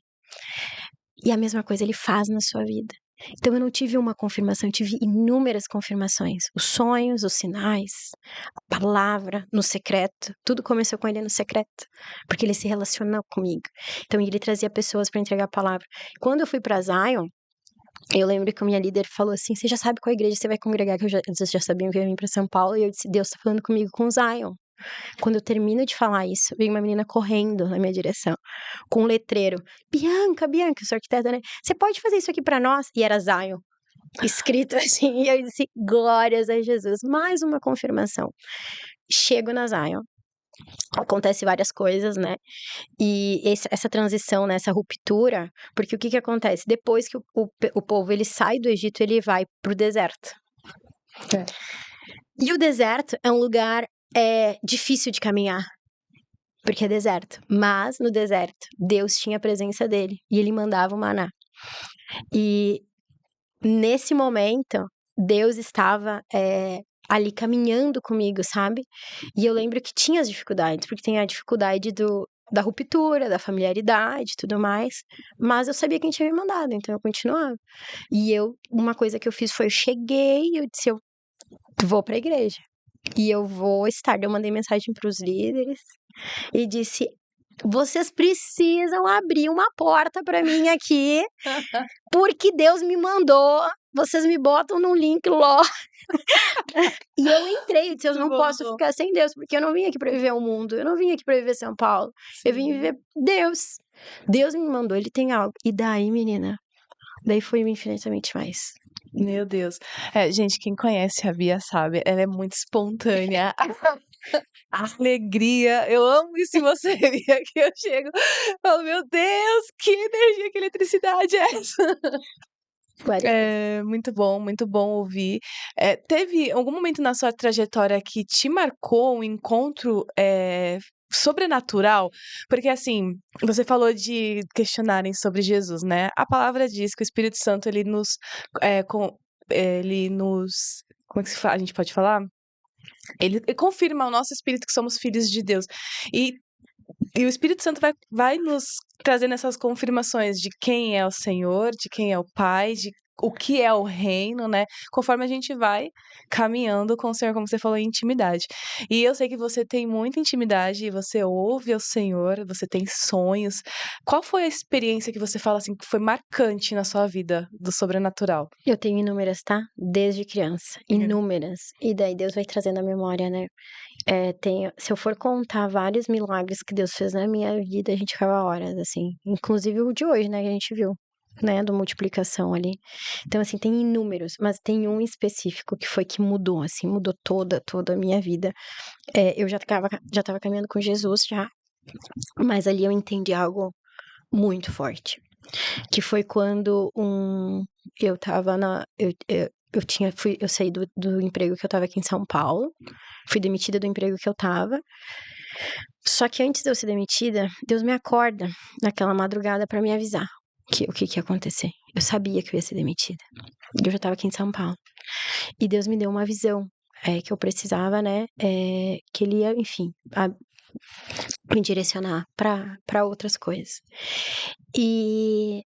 E a mesma coisa ele faz na sua vida. Então, eu não tive uma confirmação, eu tive inúmeras confirmações. Os sonhos, os sinais, a palavra no secreto. Tudo começou com ele no secreto, porque ele se relacionou comigo. Então, ele trazia pessoas para entregar a palavra. Quando eu fui para Zion, eu lembro que a minha líder falou assim: você já sabe qual igreja você vai congregar? Que vocês já sabiam que eu ia vir pra São Paulo. E eu disse: Deus tá falando comigo com Zion. Quando eu termino de falar isso, vem uma menina correndo na minha direção, com um letreiro: Bianca, eu sou arquiteta, né? Você pode fazer isso aqui pra nós? E era Zion. escrito assim, e eu disse: "Glórias a Jesus", mais uma confirmação. Chego na Zion, acontece várias coisas, né, e essa transição, né, essa ruptura, porque o que que acontece? Depois que o povo ele sai do Egito, ele vai para o deserto. É. E o deserto é um lugar, difícil de caminhar, porque é deserto, mas no deserto Deus tinha a presença dele, e ele mandava o maná. E nesse momento, Deus estava, ali caminhando comigo, sabe. E eu lembro que tinha as dificuldades, porque tem a dificuldade da ruptura, da familiaridade e tudo mais, mas eu sabia quem tinha me mandado, então eu continuava. E uma coisa que eu fiz foi eu cheguei e eu disse: "Eu vou pra igreja, e eu vou estar". Eu mandei mensagem para os líderes e disse: "Vocês precisam abrir uma porta pra mim aqui, porque Deus me mandou, vocês me botam num link lá". E eu entrei, eu disse: "Eu Muito não posso bom. ficar sem Deus, porque eu não vim aqui pra viver o mundo, eu não vim aqui pra viver São Paulo, eu vim Sim. viver Deus. Deus me mandou, ele tem algo". E daí, menina, daí foi infinitamente mais. Meu Deus. Gente, quem conhece a Bia sabe, ela é muito espontânea. A alegria, eu amo isso em você, Bia, que eu chego, falo: "Meu Deus, que energia, que eletricidade é essa?". Glória a Deus. Muito bom ouvir. Teve algum momento na sua trajetória que te marcou um encontro, sobrenatural? Porque, assim, você falou de questionarem sobre Jesus, né. A palavra diz que o Espírito Santo ele nos, ele nos como é que se fala? A gente pode falar? Ele confirma ao nosso espírito que somos filhos de Deus. E e o Espírito Santo vai nos trazendo essas confirmações de quem é o Senhor, de quem é o Pai, de o que é o reino, né, conforme a gente vai caminhando com o Senhor, como você falou, em intimidade. E eu sei que você tem muita intimidade, e você ouve ao Senhor, você tem sonhos. Qual foi a experiência que você fala, assim, que foi marcante na sua vida do sobrenatural? Eu tenho inúmeras, tá? Desde criança, inúmeras. E daí Deus vai trazendo a memória, né. Se eu for contar vários milagres que Deus fez na minha vida, a gente acaba horas, assim. Inclusive o de hoje, né, que a gente viu, né, do multiplicação ali. Então, assim, tem inúmeros, mas tem um específico que foi que mudou, assim, mudou toda a minha vida. Eu já estava caminhando com Jesus já, mas ali eu entendi algo muito forte, que foi quando eu estava na eu saí do emprego que eu estava aqui em São Paulo, fui demitida do emprego que eu estava, só que antes de eu ser demitida, Deus me acorda naquela madrugada pra me avisar que o que que ia acontecer. Eu sabia que eu ia ser demitida, e eu já estava aqui em São Paulo. E Deus me deu uma visão, que eu precisava, né, que ele ia, enfim, me direcionar pra outras coisas. E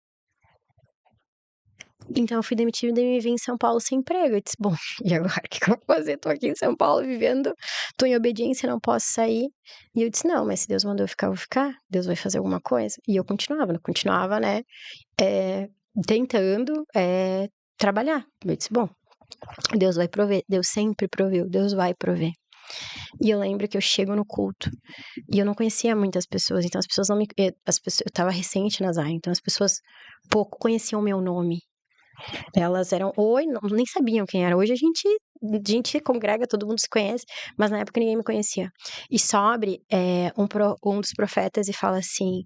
então eu fui demitida e me vi em São Paulo sem emprego. Eu disse: "Bom, e agora o que que eu vou fazer? Tô aqui em São Paulo vivendo, tô em obediência, não posso sair". E eu disse: "Não, mas se Deus mandou eu ficar, eu vou ficar. Deus vai fazer alguma coisa". E eu continuava, né, tentando, trabalhar. Eu disse: "Bom, Deus vai prover, Deus sempre proveu, Deus vai prover". E eu lembro que eu chego no culto, e eu não conhecia muitas pessoas, então as pessoas não me as pessoas eu estava recente na Zion, então as pessoas pouco conheciam o meu nome. Elas eram "oi", não nem sabiam quem era. Hoje a gente congrega, todo mundo se conhece, mas na época ninguém me conhecia. E sobe, um dos profetas e fala assim: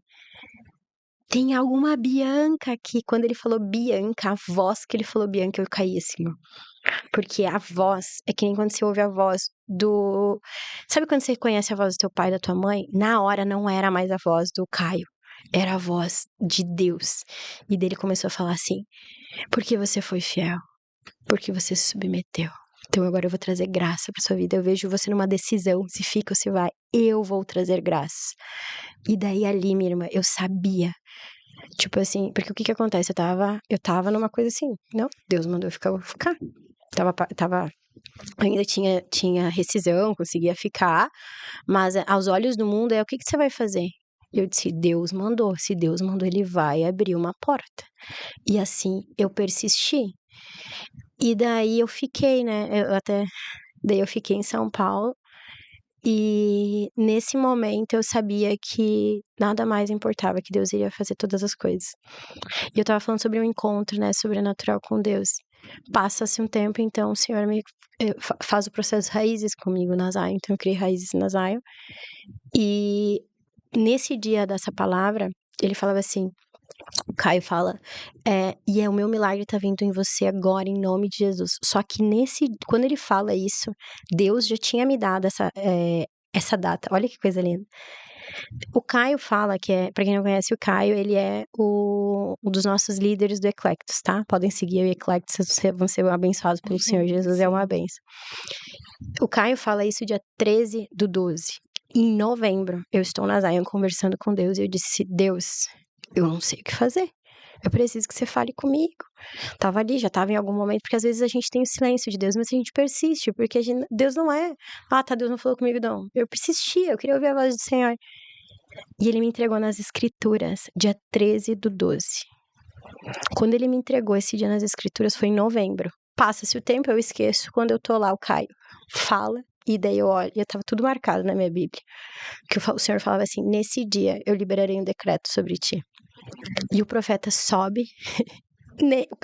"Tem alguma Bianca aqui?". Quando ele falou Bianca, a voz que ele falou Bianca, eu caí assim, ó. Porque a voz é que nem quando você ouve a voz do sabe quando você conhece a voz do teu pai, da tua mãe? Na hora não era mais a voz do Caio, era a voz de Deus. E daí ele começou a falar assim: "Porque você foi fiel, porque você se submeteu. Então agora eu vou trazer graça pra sua vida. Eu vejo você numa decisão, se fica ou se vai. Eu vou trazer graça". E daí ali, minha irmã, eu sabia, tipo assim, porque o que que acontece? Eu estava numa coisa assim: "Não, Deus mandou eu ficar, eu vou ficar". Estava ainda tinha rescisão, conseguia ficar, mas aos olhos do mundo "O que que você vai fazer?". Eu disse: "Deus mandou, se Deus mandou, ele vai abrir uma porta". E assim, eu persisti. E daí eu fiquei, né, daí eu fiquei em São Paulo, e nesse momento eu sabia que nada mais importava, que Deus iria fazer todas as coisas. E eu estava falando sobre um encontro, né, sobrenatural com Deus. Passa-se um tempo, então o Senhor faz o processo raízes comigo na Zion. Então eu criei raízes na Zion. E nesse dia dessa palavra, ele falava assim, o Caio fala, e o meu milagre tá vindo em você agora, em nome de Jesus. Só que quando ele fala isso, Deus já tinha me dado essa data. Olha que coisa linda. O Caio fala pra quem não conhece o Caio, ele é um dos nossos líderes do Eclectus, tá? Podem seguir o Eclectus, vocês vão ser abençoados pelo Senhor Jesus, é uma benção. O Caio fala isso dia 13/12. Em novembro, eu estou na Zion conversando com Deus e eu disse, Deus, eu não sei o que fazer. Eu preciso que você fale comigo. Tava ali, já tava em algum momento, porque às vezes a gente tem o silêncio de Deus, mas a gente persiste, porque Deus não é, tá, Deus não falou comigo, não. Eu persisti, eu queria ouvir a voz do Senhor. E ele me entregou nas escrituras, dia 13/12. Quando ele me entregou esse dia nas escrituras, foi em novembro. Passa-se o tempo, eu esqueço. Quando eu tô lá, o Caio fala, e daí eu olho, e tava tudo marcado na minha Bíblia. Que o Senhor falava assim, nesse dia eu liberarei um decreto sobre ti. E o profeta sobe,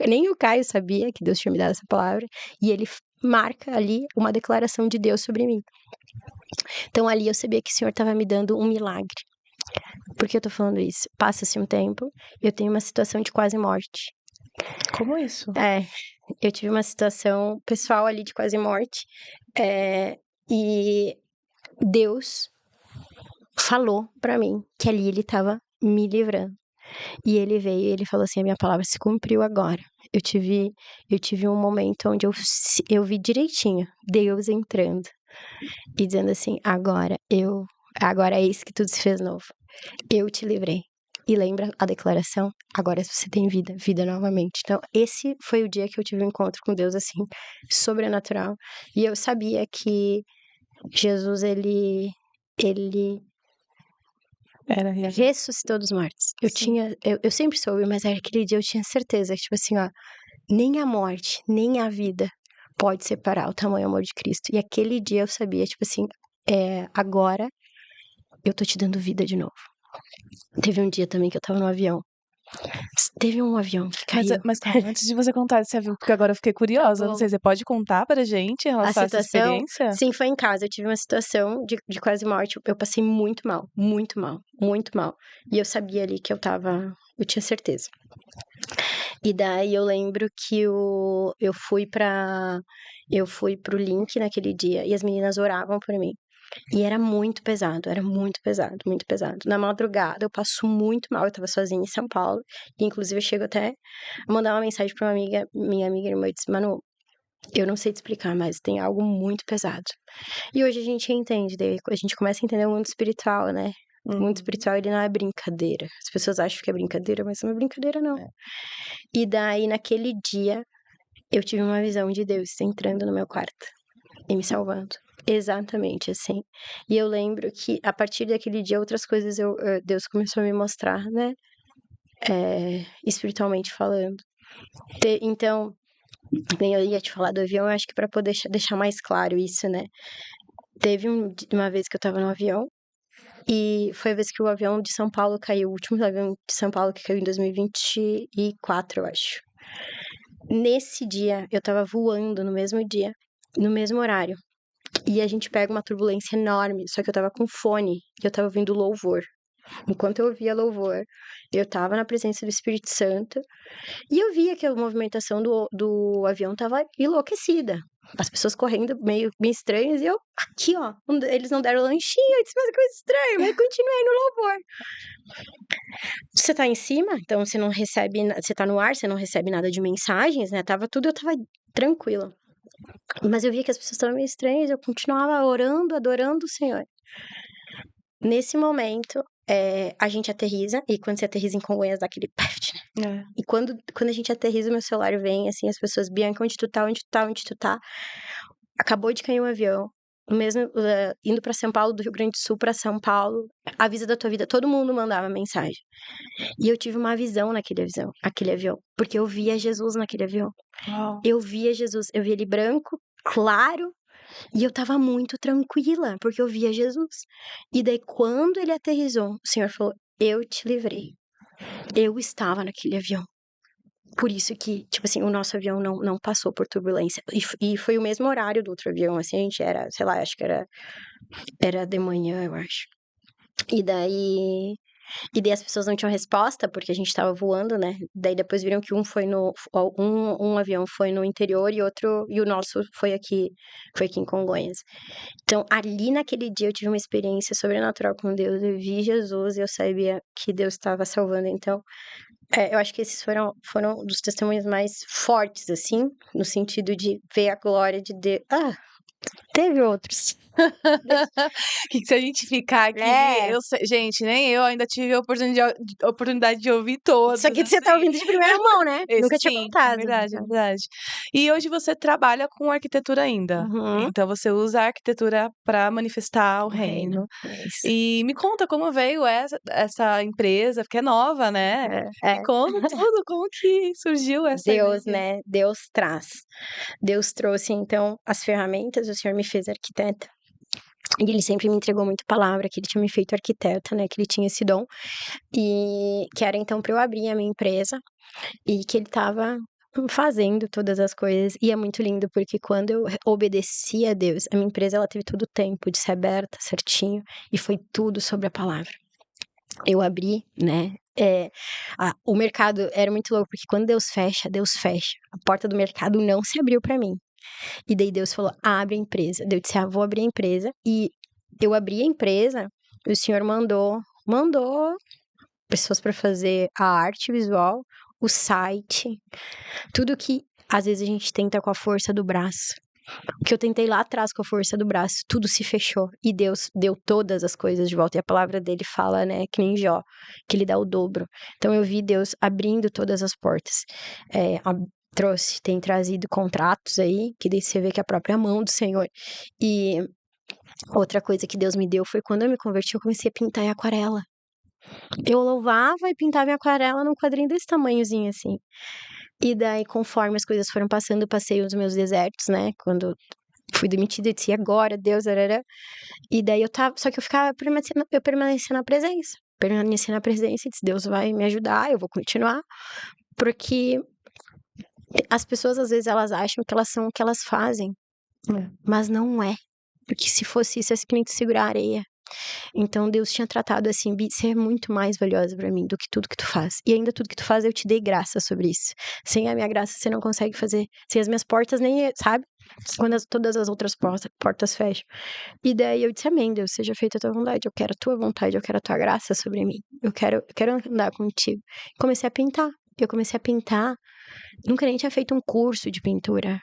nem o Caio sabia que Deus tinha me dado essa palavra, e ele marca ali uma declaração de Deus sobre mim. Então ali eu sabia que o Senhor estava me dando um milagre. Por que eu tô falando isso? Passa-se um tempo, eu tenho uma situação de quase morte. Como isso? Eu tive uma situação pessoal ali de quase morte, e Deus falou pra mim que ali ele tava me livrando. E ele veio e ele falou assim, a minha palavra se cumpriu agora. Eu tive um momento onde eu vi direitinho Deus entrando e dizendo assim, agora é isso que tudo se fez novo. Eu te livrei. E lembra a declaração? Agora você tem vida, vida novamente. Então, esse foi o dia que eu tive um encontro com Deus, assim, sobrenatural. E eu sabia que Jesus, ele Era real. ressuscitou dos mortos. Eu sempre soube, mas aquele dia eu tinha certeza, tipo assim, ó, nem a morte, nem a vida pode separar o tamanho amor de Cristo. E aquele dia eu sabia, tipo assim, agora eu tô te dando vida de novo. Teve um dia também que eu tava no avião. Teve um avião que caiu. Mas calma, antes de você contar desse avião, porque agora eu fiquei curiosa, não sei, você pode contar pra gente em A relação a essa situação, experiência? sim, foi em casa. Eu tive uma situação de quase morte. Eu passei muito mal, muito mal, muito mal. E eu sabia ali que eu tinha certeza. E daí eu lembro que eu fui pro link naquele dia e as meninas oravam por mim. E era muito pesado, muito pesado. Na madrugada eu passo muito mal, eu tava sozinha em São Paulo. E inclusive eu chego até a mandar uma mensagem pra minha amiga irmã, e disse, Manu, eu não sei te explicar, mas tem algo muito pesado. E hoje a gente entende, daí a gente começa a entender o mundo espiritual, né? O mundo espiritual, ele não é brincadeira. As pessoas acham que é brincadeira, mas não é brincadeira, não. E daí, naquele dia, eu tive uma visão de Deus entrando no meu quarto e me salvando. Exatamente assim. E eu lembro que, a partir daquele dia, outras coisas Deus começou a me mostrar, né? Espiritualmente falando. Então, bem, eu ia te falar do avião, eu acho que para poder deixar mais claro isso, né? Teve uma vez que eu tava no avião, e foi a vez que o avião de São Paulo caiu, o último avião de São Paulo que caiu em 2024, eu acho. Nesse dia, eu tava voando no mesmo dia, no mesmo horário. E a gente pega uma turbulência enorme, só que eu tava com fone e eu tava ouvindo louvor. Enquanto eu ouvia louvor, eu tava na presença do Espírito Santo e eu via que a movimentação do avião tava enlouquecida. As pessoas correndo meio estranhas e eu, aqui ó, eles não deram lanchinho, eu disse, mas que coisa estranha, mas continuei no louvor. Você tá em cima, então você não recebe, você tá no ar, você não recebe nada de mensagens, né? Eu tava tranquila. Mas eu via que as pessoas estavam meio estranhas, eu continuava orando, adorando o Senhor. Nesse momento, a gente aterriza, e quando você aterriza em Congonhas, dá aquele peft, né? E quando a gente aterriza, o meu celular vem, assim, as pessoas, Bianca, onde tu tá, onde tu tá, onde tu tá? Acabou de cair um avião, mesmo indo pra São Paulo, do Rio Grande do Sul pra São Paulo, avisa da tua vida, todo mundo mandava mensagem. E eu tive uma visão aquele avião, porque eu via Jesus naquele avião. Uau. Eu via Jesus, eu via ele branco, claro, e eu tava muito tranquila, porque eu via Jesus. E daí, quando ele aterrissou, o Senhor falou, eu te livrei. Eu estava naquele avião. por isso que, tipo assim, o nosso avião não passou por turbulência. E foi o mesmo horário do outro avião, assim, a gente era, sei lá, acho que era de manhã, eu acho. E daí as pessoas não tinham resposta, porque a gente estava voando, né? Daí depois viram que um avião foi no interior e o nosso foi aqui em Congonhas. Então, ali naquele dia eu tive uma experiência sobrenatural com Deus. Eu vi Jesus e eu sabia que Deus estava salvando. Então, eu acho que esses foram dos testemunhos mais fortes, assim, no sentido de ver a glória de Deus. Ah, teve outros. Que se a gente ficar aqui, É, gente, nem eu ainda tive a oportunidade de ouvir isso todos, aqui você tá assim. ouvindo de primeira mão, né? Esse Nunca tinha sim, é contado. verdade, é verdade. E hoje você trabalha com arquitetura ainda. Uhum. Então você usa a arquitetura para manifestar o O reino, reino. é isso. E me conta como veio essa empresa, porque é nova, né? Me É. conta tudo, como que surgiu essa Deus, ideia? né? Deus traz. Deus trouxe, então, as ferramentas, o Senhor me fez arquiteta. E ele sempre me entregou muita palavra, que ele tinha me feito arquiteta, né? Que ele tinha esse dom. E que era, então, para eu abrir a minha empresa. E que ele estava fazendo todas as coisas. E é muito lindo, porque quando eu obedeci a Deus, a minha empresa, ela teve todo o tempo de ser aberta, certinho. E foi tudo sobre a palavra. Eu abri, né? O mercado era muito louco, porque quando Deus fecha, Deus fecha. A porta do mercado não se abriu para mim. E daí Deus falou: abre a empresa. Deus disse: vou abrir a empresa. E eu abri a empresa, e o Senhor mandou pessoas para fazer a arte visual, o site, tudo que às vezes a gente tenta com a força do braço. O que eu tentei lá atrás com a força do braço, tudo se fechou. E Deus deu todas as coisas de volta. E a palavra dele fala, né, que nem Jó, que ele dá o dobro. Então eu vi Deus abrindo todas as portas. Tem trazido contratos aí, que daí você vê que é a própria mão do Senhor. E outra coisa que Deus me deu foi quando eu me converti, eu comecei a pintar em aquarela. Eu louvava e pintava em aquarela num quadrinho desse tamanhozinho assim. E daí, conforme as coisas foram passando, eu passei os meus desertos, né? Quando fui demitida, eu disse, "E agora, Deus, arara." E daí eu tava, só que eu permaneci na presença. Permaneci na presença e disse, Deus vai me ajudar, eu vou continuar. Porque as pessoas, às vezes, elas acham que elas são o que elas fazem, mas não é. Porque se fosse isso, é simplesmente segurar a areia. Então Deus tinha tratado assim, Bi, você é muito mais valiosa pra mim do que tudo que tu faz. E ainda tudo que tu faz, eu te dei graça sobre isso. Sem a minha graça, você não consegue fazer. Sem as minhas portas, nem, sabe? Quando todas as outras portas fecham. E daí eu disse, amém, Deus, seja feita a tua vontade. Eu quero a tua vontade, eu quero a tua graça sobre mim. Eu quero andar contigo. Comecei a pintar. Eu comecei a pintar. Nunca nem tinha feito um curso de pintura.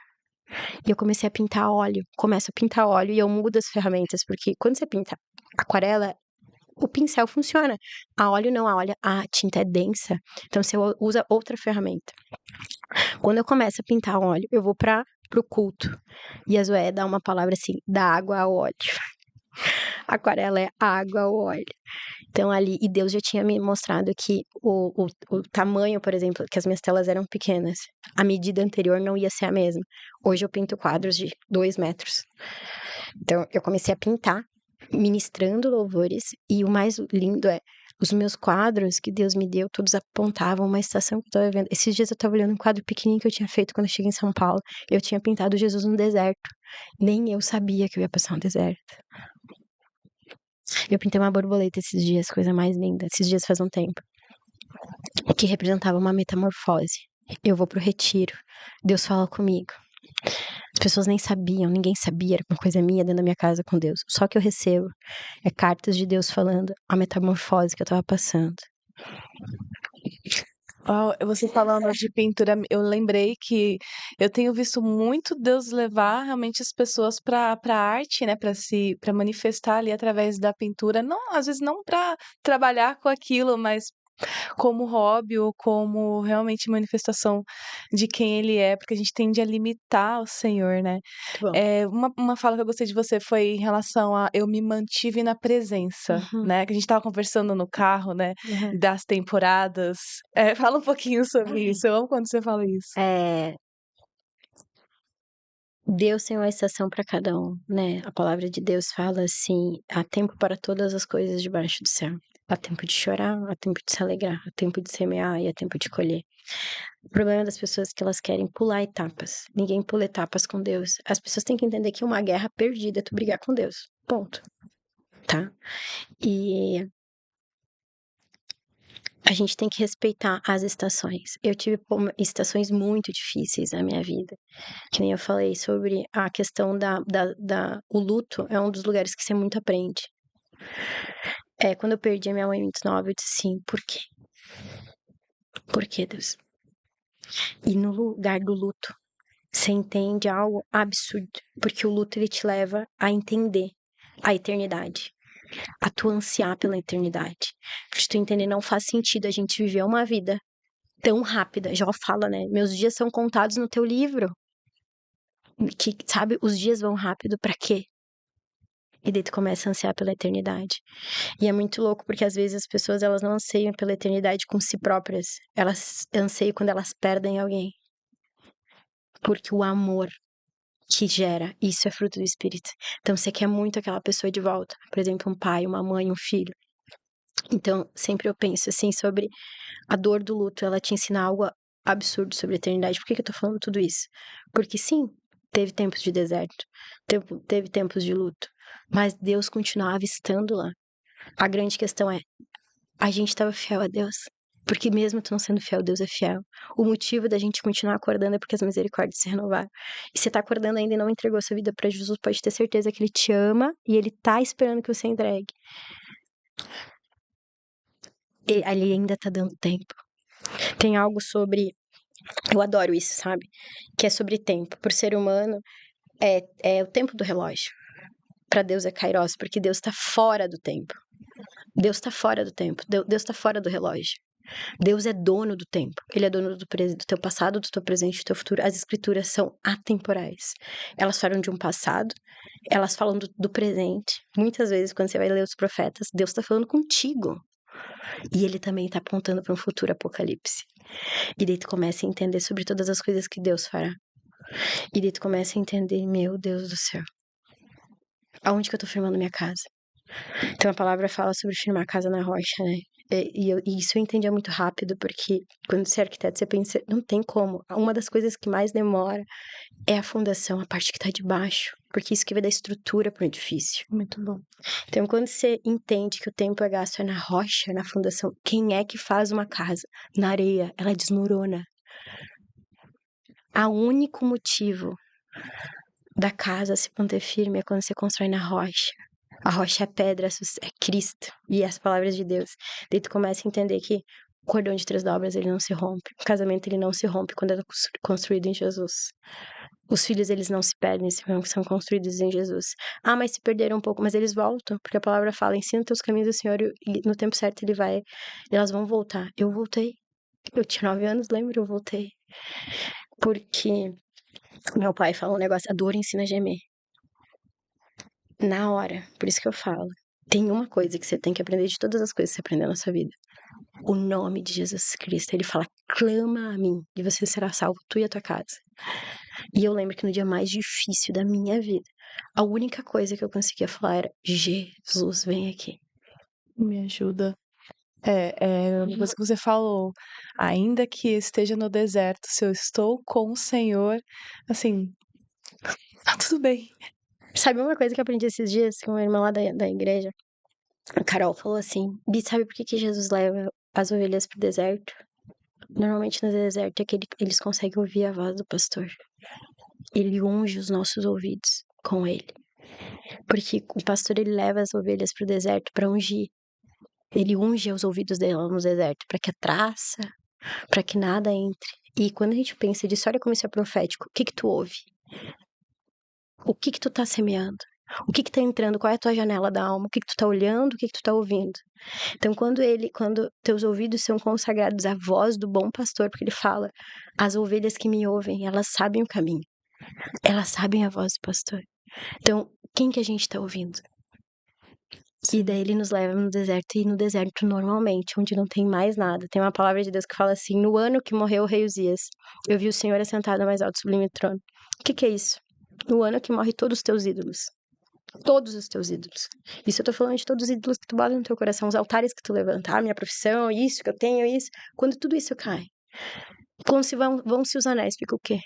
E eu comecei a pintar óleo. Começo a pintar óleo e eu mudo as ferramentas, porque quando você pinta aquarela, o pincel funciona. A tinta é densa, então você usa outra ferramenta. Quando eu começo a pintar óleo, eu vou pro culto. E a Zoé dá uma palavra assim, da água ao óleo. Aquarela é água ao óleo. Então ali, e Deus já tinha me mostrado que o tamanho, por exemplo, que as minhas telas eram pequenas. A medida anterior não ia ser a mesma. Hoje eu pinto quadros de 2 metros. Então eu comecei a pintar, ministrando louvores, e o mais lindo é, os meus quadros que Deus me deu, todos apontavam uma estação que eu estava vivendo. Esses dias eu estava olhando um quadro pequenininho que eu tinha feito quando eu cheguei em São Paulo. Eu tinha pintado Jesus no deserto. Nem eu sabia que eu ia passar um deserto. Eu pintei uma borboleta esses dias, coisa mais linda. Esses dias faz um tempo. Que representava uma metamorfose. Eu vou pro retiro. Deus fala comigo. As pessoas nem sabiam, ninguém sabia, era uma coisa minha dentro da minha casa com Deus. Só que eu recebo cartas de Deus falando a metamorfose que eu tava passando. Você falando de pintura, eu lembrei que eu tenho visto muito Deus levar realmente as pessoas para arte, né, para manifestar ali através da pintura, não, às vezes não para trabalhar com aquilo, mas como hobby ou como realmente manifestação de quem ele é, porque a gente tende a limitar o Senhor, né? Muito bom. Uma fala que eu gostei de você foi em relação a eu me mantive na presença, Uhum, né? Que a gente estava conversando no carro, né? uhum. Das temporadas. Fala um pouquinho sobre isso. Eu amo quando você fala isso. É, Deus tem uma estação para cada um, né? A palavra de Deus fala assim: há tempo para todas as coisas debaixo do céu. Há tempo de chorar, há tempo de se alegrar, há tempo de semear e há tempo de colher. O problema das pessoas é que elas querem pular etapas. Ninguém pula etapas com Deus. As pessoas têm que entender que uma guerra perdida é tu brigar com Deus. Ponto. Tá? E a gente tem que respeitar as estações. Eu tive estações muito difíceis na minha vida. Que nem eu falei sobre a questão o luto é um dos lugares que você muito aprende. Quando eu perdi a minha mãe muito nova, eu disse assim, por quê? Por quê, Deus? E no lugar do luto, você entende algo absurdo. Porque o luto, ele te leva a entender a eternidade. A tu ansiar pela eternidade. Pra tu entender, não faz sentido a gente viver uma vida tão rápida. Jó fala, né? Meus dias são contados no teu livro. Que, sabe, os dias vão rápido pra quê? E daí tu começa a ansiar pela eternidade. E é muito louco, porque às vezes as pessoas, elas não anseiam pela eternidade com si próprias. Elas anseiam quando elas perdem alguém. Porque o amor que gera, isso é fruto do Espírito. Então, você quer muito aquela pessoa de volta. Por exemplo, um pai, uma mãe, um filho. Então, sempre eu penso, assim, sobre a dor do luto. Ela te ensina algo absurdo sobre a eternidade. Por que eu tô falando tudo isso? Porque, sim, teve tempos de deserto. Teve tempos de luto. Mas Deus continuava estando lá. A grande questão é, a gente estava fiel a Deus. Porque mesmo tu não sendo fiel, Deus é fiel. O motivo da gente continuar acordando é porque as misericórdias se renovaram. E você tá acordando ainda e não entregou sua vida para Jesus, pode ter certeza que Ele te ama e Ele tá esperando que você entregue. E ali ainda tá dando tempo. Tem algo sobre... Eu adoro isso, sabe? Que é sobre tempo. Por ser humano, é o tempo do relógio. Para Deus é kairos, porque Deus tá fora do tempo. Deus tá fora do tempo. Deus tá fora do relógio. Deus é dono do tempo. Ele é dono do teu passado, do teu presente, do teu futuro. As escrituras são atemporais. Elas falam de um passado, elas falam do presente. Muitas vezes, quando você vai ler os profetas, Deus está falando contigo. E ele também está apontando para um futuro apocalipse. E daí tu começa a entender sobre todas as coisas que Deus fará. E daí tu começa a entender, meu Deus do céu, aonde que eu tô firmando minha casa? Então a palavra fala sobre firmar a casa na rocha, né? E isso eu entendia muito rápido, porque quando você é arquiteto, você pensa, não tem como. Uma das coisas que mais demora é a fundação, a parte que tá de baixo, porque isso que vai dar estrutura pro edifício. Muito bom. Então, quando você entende que o tempo é gasto na rocha, na fundação, quem é que faz uma casa? Na areia, ela desmorona. O único motivo da casa se manter firme é quando você constrói na rocha. A rocha é pedra, é Cristo e as palavras de Deus. Daí tu começa a entender que o cordão de 3 dobras, ele não se rompe. O casamento, ele não se rompe quando é construído em Jesus. Os filhos, eles não se perdem, são construídos em Jesus. Ah, mas se perderam um pouco, mas eles voltam, porque a palavra fala, ensina teus caminhos do Senhor e no tempo certo elas vão voltar. Eu voltei. Eu tinha 9 anos, lembro, eu voltei. Porque meu pai fala um negócio, a dor ensina a gemer. Na hora, por isso que eu falo. Tem uma coisa que você tem que aprender de todas as coisas que você aprendeu na sua vida. O nome de Jesus Cristo. Ele fala, clama a mim e você será salvo, tu e a tua casa. E eu lembro que no dia mais difícil da minha vida, a única coisa que eu conseguia falar era, Jesus, vem aqui. Me ajuda. Uma coisa que você falou, ainda que esteja no deserto, se eu estou com o Senhor, assim, tá tudo bem. Sabe uma coisa que eu aprendi esses dias com uma irmã lá da igreja? A Carol falou assim, Bi, sabe por que Jesus leva as ovelhas pro deserto? Normalmente no deserto é que eles conseguem ouvir a voz do pastor. Ele unge os nossos ouvidos com ele. Porque o pastor, ele leva as ovelhas pro deserto para ungir. Ele unge os ouvidos dela no deserto para que a traça, para que nada entre. E quando a gente pensa disso, olha como isso é profético. O que que tu ouve? O que que tu tá semeando? O que que tá entrando? Qual é a tua janela da alma? O que que tu tá olhando? O que que tu tá ouvindo? Então, quando teus ouvidos são consagrados à voz do bom pastor, porque ele fala, as ovelhas que me ouvem, elas sabem o caminho. Elas sabem a voz do pastor. Então, quem que a gente tá ouvindo? E daí ele nos leva no deserto, e no deserto, normalmente, onde não tem mais nada, tem uma palavra de Deus que fala assim, no ano que morreu o rei Uzias, eu vi o Senhor assentado no mais alto sublime trono. O que que é isso? No ano que morre todos os teus ídolos. Todos os teus ídolos. Isso eu tô falando de todos os ídolos que tu bota no teu coração, os altares que tu levanta. Minha profissão, isso que eu tenho, isso. Quando tudo isso cai, quando vão-se os anéis, fica o quê?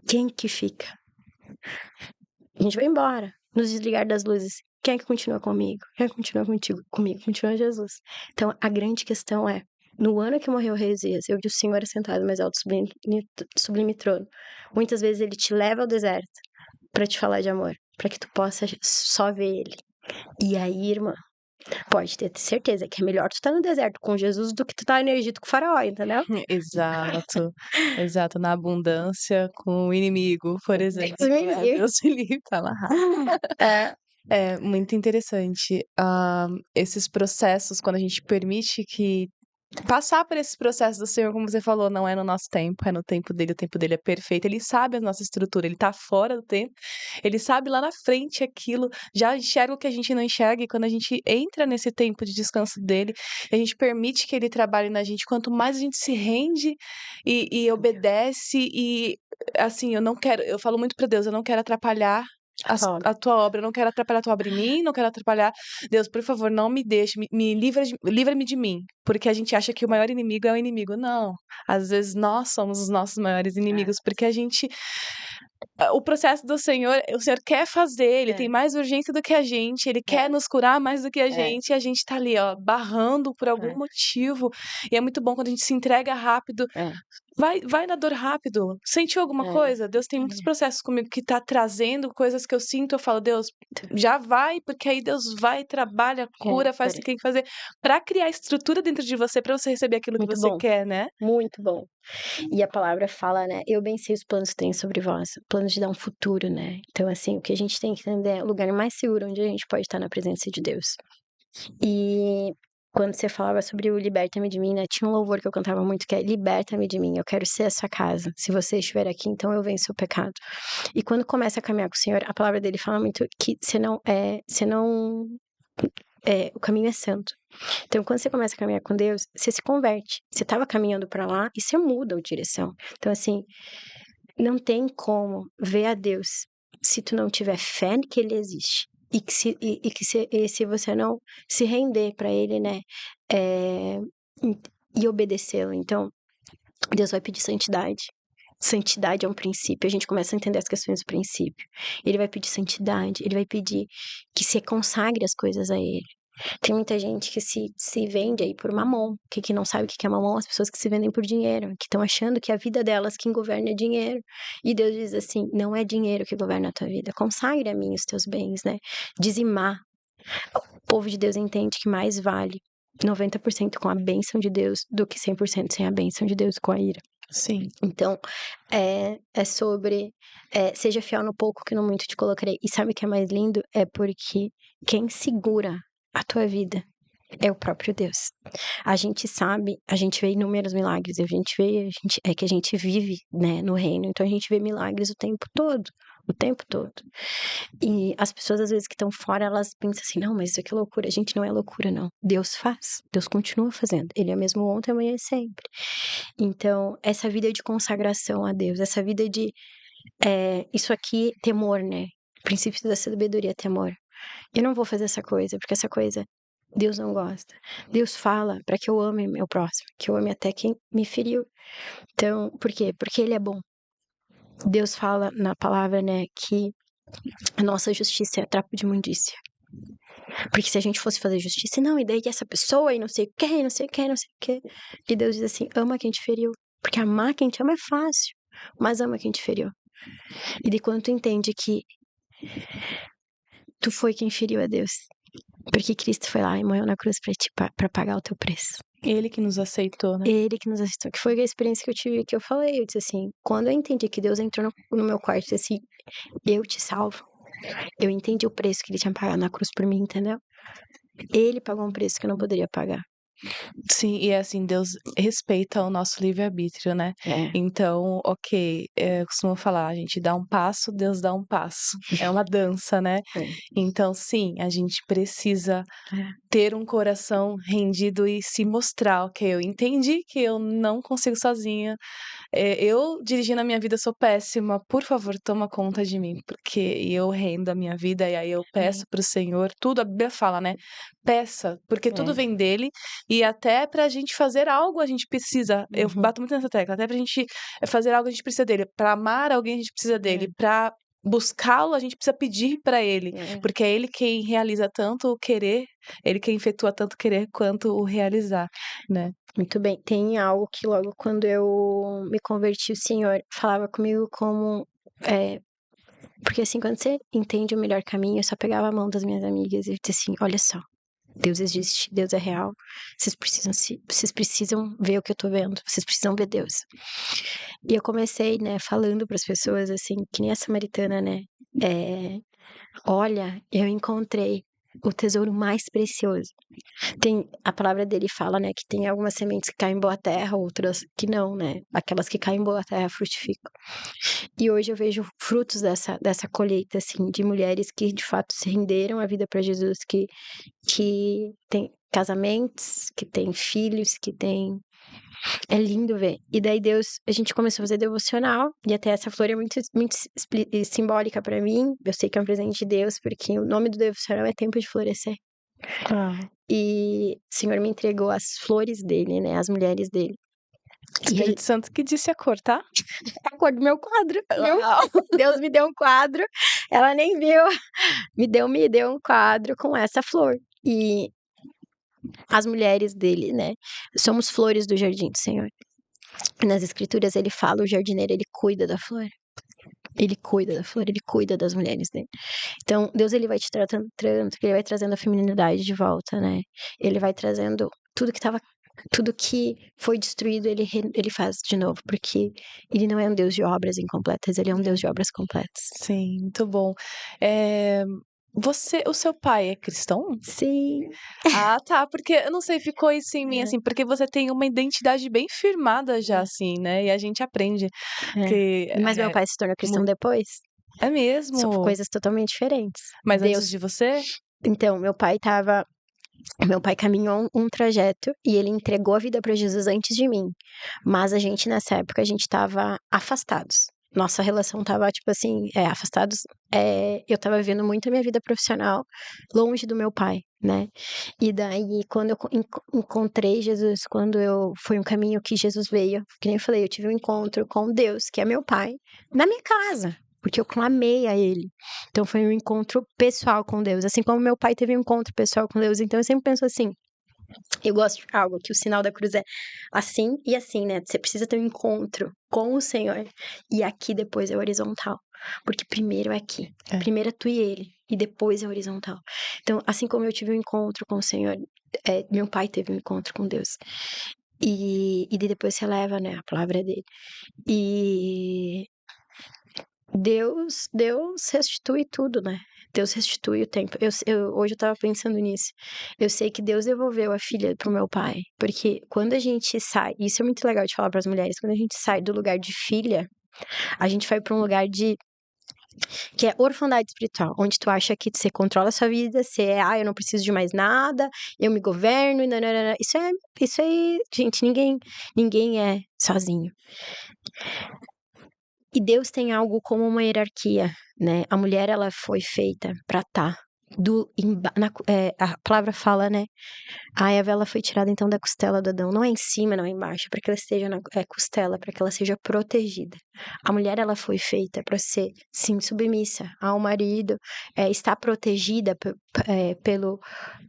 Quem que fica? A gente vai embora, nos desligar das luzes. Quem é que continua comigo? Quem é que continua contigo? Comigo continua Jesus. Então, a grande questão é, no ano que morreu o rei Uzias, eu vi o Senhor assentado no mais alto sublime trono. Muitas vezes ele te leva ao deserto pra te falar de amor, pra que tu possa só ver ele. E aí, irmã, pode ter certeza que é melhor tu estar no deserto com Jesus do que tu estar no Egito com o faraó, entendeu? Exato, exato, na abundância com o inimigo, por exemplo, Deus me né, livre. Deus me livre, tá lá. É, É muito interessante, esses processos, quando a gente permite que passar por esses processos do Senhor, como você falou, não é no nosso tempo, é no tempo dele, o tempo dele é perfeito, ele sabe a nossa estrutura, ele tá fora do tempo, ele sabe lá na frente aquilo, já enxerga o que a gente não enxerga, e quando a gente entra nesse tempo de descanso dele, e a gente permite que ele trabalhe na gente, quanto mais a gente se rende e obedece, e assim, eu falo muito pra Deus, eu não quero atrapalhar Rob. a tua obra, eu não quero atrapalhar a tua obra em mim, não quero atrapalhar. Deus, por favor, não me deixe, me livra-me de mim, porque a gente acha que o maior inimigo é o inimigo. Não, às vezes nós somos os nossos maiores inimigos, porque a gente, o processo do Senhor, o Senhor quer fazer, ele tem É, mais urgência do que a gente, ele quer é, nos curar mais do que a é, gente, e a gente tá ali, ó, barrando por algum é, motivo, e é muito bom quando a gente se entrega rápido. é, Vai na dor rápido. Sentiu alguma é, coisa? Deus tem muitos processos comigo que tá trazendo coisas que eu sinto. Eu falo, Deus, já vai, porque aí Deus vai, trabalha, é, cura, faz o que tem que fazer pra criar estrutura dentro de você, pra você receber aquilo que muito você bom, quer, né? muito bom. E a palavra fala, né? Eu bem sei os planos que tenho sobre vós, planos de dar um futuro, né? Então, assim, o que a gente tem que entender é o lugar mais seguro onde a gente pode estar na presença de Deus. E quando você falava sobre o liberta-me de mim, né? Tinha um louvor que eu cantava muito que é liberta-me de mim, eu quero ser essa casa. Se você estiver aqui, então eu venço o pecado. E quando começa a caminhar com o Senhor, a palavra dele fala muito que o caminho é santo. Então, quando você começa a caminhar com Deus, você se converte. Você estava caminhando para lá e você muda a direção. Então, assim, não tem como ver a Deus se tu não tiver fé que Ele existe. E se você não se render para Ele, né? É, e obedecê-lo. Então, Deus vai pedir santidade. Santidade é um princípio. A gente começa a entender as questões do princípio. Ele vai pedir santidade. Ele vai pedir que se consagre as coisas a Ele. Tem muita gente que se vende aí por mamon, que não sabe o que é mamon, as pessoas que se vendem por dinheiro, que estão achando que a vida delas quem governa é dinheiro. E Deus diz assim: não é dinheiro que governa a tua vida, consagre a mim os teus bens, né? Dizimar. O povo de Deus entende que mais vale 90% com a bênção de Deus do que 100% sem a bênção de Deus com a ira. Sim. Então, é sobre seja fiel no pouco que no muito te colocarei. E sabe o que é mais lindo? É porque quem segura a tua vida é o próprio Deus. A gente sabe, a gente vê inúmeros milagres, é que a gente vive, né, no reino, então a gente vê milagres o tempo todo. E as pessoas, às vezes, que estão fora, elas pensam assim, não, mas isso aqui é loucura. Gente, não é loucura, não. Deus faz, Deus continua fazendo. Ele é mesmo ontem, amanhã e sempre. Então, essa vida de consagração a Deus, essa vida de, isso aqui, temor, né? O princípio da sabedoria é temor. Eu não vou fazer essa coisa, porque essa coisa Deus não gosta. Deus fala para que eu ame meu próximo, que eu ame até quem me feriu. Então, por quê? Porque Ele é bom. Deus fala na palavra, né, que a nossa justiça é trapo de imundícia. Porque se a gente fosse fazer justiça, não, e daí essa pessoa, e não sei o que, e não sei o que, não sei o que. E Deus diz assim: ama quem te feriu. Porque amar quem te ama é fácil, mas ama quem te feriu. E de quando tu entende que tu foi quem feriu a Deus, porque Cristo foi lá e morreu na cruz pra pagar o teu preço. Ele que nos aceitou, né? Ele que nos assistiu, que foi a experiência que eu tive, que eu falei. Eu disse assim: quando eu entendi que Deus entrou no meu quarto e disse assim: eu te salvo, eu entendi o preço que ele tinha pagado na cruz por mim, entendeu? Ele pagou um preço que eu não poderia pagar. Sim, e assim, Deus respeita o nosso livre-arbítrio, né. É, Então, ok, eu costumo falar: "A gente dá um passo, Deus dá um passo". É uma dança, né. é, Então sim, a gente precisa é. ter um coração rendido e se mostrar: "Ok, eu entendi que eu não consigo sozinha, eu dirigindo a minha vida sou péssima, por favor, toma conta de mim", porque eu rendo a minha vida, e aí eu peço É, para o Senhor tudo. A Bíblia fala, né, peça, porque tudo é. vem dele, e até pra gente fazer algo a gente precisa, eu Uhum, bato muito nessa tecla, até pra gente fazer algo a gente precisa dele, pra amar alguém a gente precisa dele, é, pra buscá-lo a gente precisa pedir pra ele, é. porque é ele quem realiza tanto o querer, ele quem efetua tanto o querer quanto o realizar, né. Muito bem. Tem algo que logo quando eu me converti, o Senhor falava comigo como, porque assim, quando você entende o melhor caminho, eu só pegava a mão das minhas amigas e dizia assim: "Olha só, Deus existe, Deus é real, vocês precisam ver o que eu tô vendo, vocês precisam ver Deus". E eu comecei, né, falando para as pessoas, assim, que nem a samaritana, né, eh, "Olha, eu encontrei o tesouro mais precioso". Tem a palavra dele fala, né, que tem algumas sementes que caem em boa terra, outras que não, né, aquelas que caem em boa terra frutificam. E hoje eu vejo frutos dessa colheita, assim, de mulheres que de fato se renderam a vida para Jesus, que têm casamentos, que têm filhos, que têm é lindo ver. E daí Deus a gente começou a fazer devocional, e até essa flor é muito simbólica pra mim, eu sei que é um presente de Deus, porque o nome do devocional é Tempo de Florescer. Ah. E o Senhor me entregou as flores dele, né, as mulheres dele. E aí Espírito Santo que disse a cor, tá? a cor do meu quadro, viu. Uau! Deus me deu um quadro, ela nem viu, me deu um quadro com essa flor. E as mulheres dele, né, somos flores do jardim do Senhor. Nas escrituras ele fala: "O jardineiro, ele cuida da flor". Ele cuida da flor, ele cuida das mulheres dele. Então, Deus ele vai te tratando tanto, que ele vai trazendo a feminilidade de volta, né. Ele vai trazendo tudo que foi destruído, ele faz de novo, porque ele não é um Deus de obras incompletas, ele é um Deus de É. obras completas. Sim, muito bom. Eh, o seu pai é cristão? Sim. Ah, tá, porque eu não sei, ficou isso em mim, É, assim, porque você tem uma identidade bem firmada já, é, assim, né, e a gente aprende é. que Mas meu pai se tornou cristão mui depois. é São mesmo? coisas totalmente diferentes. Mas antes Deus de você? então, meu pai caminhou um trajeto e ele entregou a vida para Jesus antes de mim. Mas a gente, nessa época, a gente estava afastados. Nossa relação estava, tipo assim, afastados. Eu estava vivendo muito a minha vida profissional longe do meu pai, né? E daí, quando eu encontrei Jesus, foi um caminho que Jesus veio, que nem eu falei, eu tive um encontro com Deus, que é meu pai, na minha casa. Porque eu clamei a ele. Então foi um encontro pessoal com Deus. Assim como meu pai teve um encontro pessoal com Deus. Então eu sempre penso assim, eu gosto de algo que o sinal da cruz é assim e assim, né? Você precisa ter um encontro com o Senhor. E aqui depois é horizontal. Porque primeiro é aqui. É. Primeiro é tu e ele. E depois é horizontal. Então, assim como eu tive um encontro com o Senhor, meu pai teve um encontro com Deus. E depois você leva, né, a palavra dele. E Deus restitui tudo, né. Deus restitui o tempo. Hoje eu estava pensando nisso. Eu sei que Deus devolveu a filha para o meu pai, porque quando a gente sai isso é muito legal de falar para as mulheres, quando a gente sai do lugar de filha, a gente vai para um lugar de que é orfandade espiritual, onde tu acha que você controla a sua vida, você é: "Ah, eu não preciso de mais nada, eu me governo e nã isso aí, gente, ninguém é sozinho. E Deus tem algo como uma hierarquia, né, a mulher ela foi feita pra estar a palavra fala, né, a Eva ela foi tirada então da costela do Adão, não é em cima, não é embaixo, para que ela esteja na costela, para que ela seja protegida. A mulher ela foi feita para ser, sim, submissa ao marido, estar protegida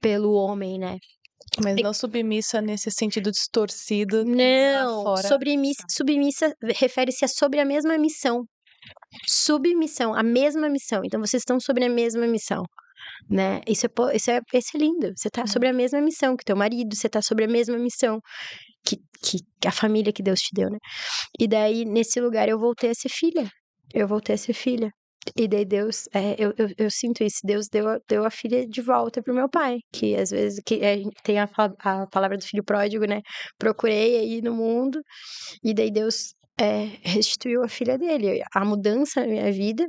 pelo homem, né. Mas E não submissa nesse sentido distorcido que lá não, fora submissa refere-se a sobre a mesma missão. Submissão, a mesma missão, então vocês estão sobre a mesma missão, né, isso é lindo, você tá é. sobre a mesma missão que teu marido, você tá sobre a mesma missão que a família que Deus te deu, né. E daí nesse lugar eu voltei a ser filha, eu voltei a ser filha. E daí Deus, eu sinto isso, Deus deu a filha de volta pro meu pai, que às vezes tem a palavra do filho pródigo, né? Procurei aí no mundo, e daí Deus restituiu a filha dele. A mudança na minha vida,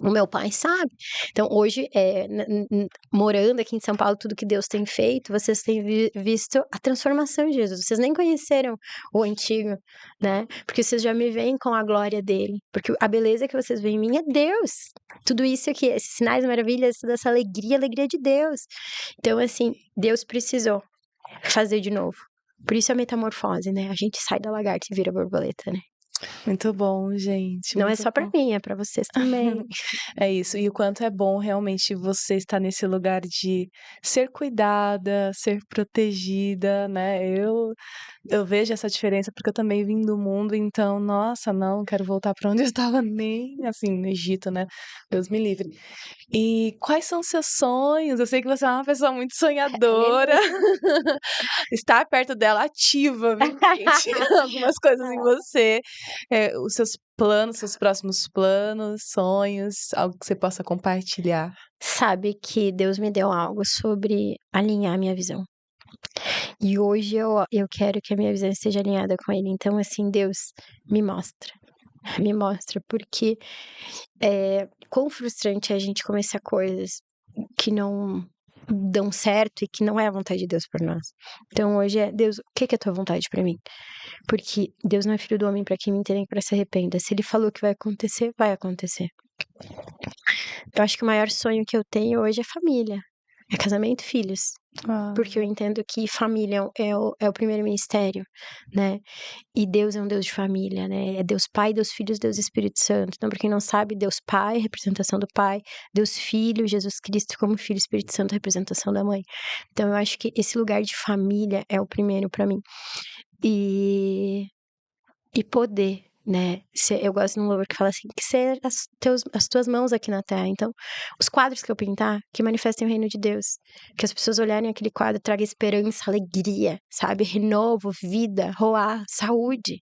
o meu pai sabe. Então, hoje, morando aqui em São Paulo, tudo que Deus tem feito, vocês têm visto a transformação de Jesus. Vocês nem conheceram o antigo, né? Porque vocês já me veem com a glória dele. Porque a beleza que vocês veem em mim é Deus. Tudo isso aqui, esses sinais, maravilhas, toda essa alegria, alegria de Deus. Então, assim, Deus precisou fazer de novo. Por isso a metamorfose, né? A gente sai da lagarta e vira borboleta, né? Muito bom, gente, Não é muito só pra bom. mim, é pra vocês também. É isso, e o quanto é bom realmente você estar nesse lugar de ser cuidada, ser protegida, né? Eu vejo essa diferença porque eu também vim do mundo, então, nossa, não quero voltar para onde eu estava nem assim no Egito, né? Deus me livre. E quais são seus sonhos? Eu sei que você é uma pessoa muito sonhadora. Aleluia. Estar perto dela ativa, viu, gente? Algumas coisas em você. Os seus planos, seus próximos planos, sonhos, algo que você possa compartilhar. Sabe que Deus me deu algo sobre alinhar minha visão. E hoje eu quero que a minha visão esteja alinhada com Ele. Então, assim, Deus, me mostra. Me mostra, porque quão frustrante é a gente começar coisas que não dão certo e que não é a vontade de Deus por nós. Então, hoje Deus, o que é a tua vontade pra mim? Porque Deus não é filho do homem pra que me nem pra se arrependa. Se Ele falou que vai acontecer, vai acontecer. Eu acho que o maior sonho que eu tenho hoje é família. É casamento e filhos. Ah, Porque eu entendo que família é o primeiro ministério, né? E Deus é um Deus de família, né? É Deus Pai, Deus Filho, Deus Espírito Santo. Então, pra quem não sabe, Deus Pai, representação do Pai. Deus Filho, Jesus Cristo como Filho, Espírito Santo, representação da Mãe. Então, eu acho que esse lugar de família é o primeiro pra mim. E poder, né? Eu gosto de um louvor que fala assim, que ser as tuas mãos aqui na terra. Então, os quadros que eu pintar, que manifestem o reino de Deus. Que as pessoas olharem aquele quadro, traga esperança, alegria, sabe? Renovo, vida, roar, saúde.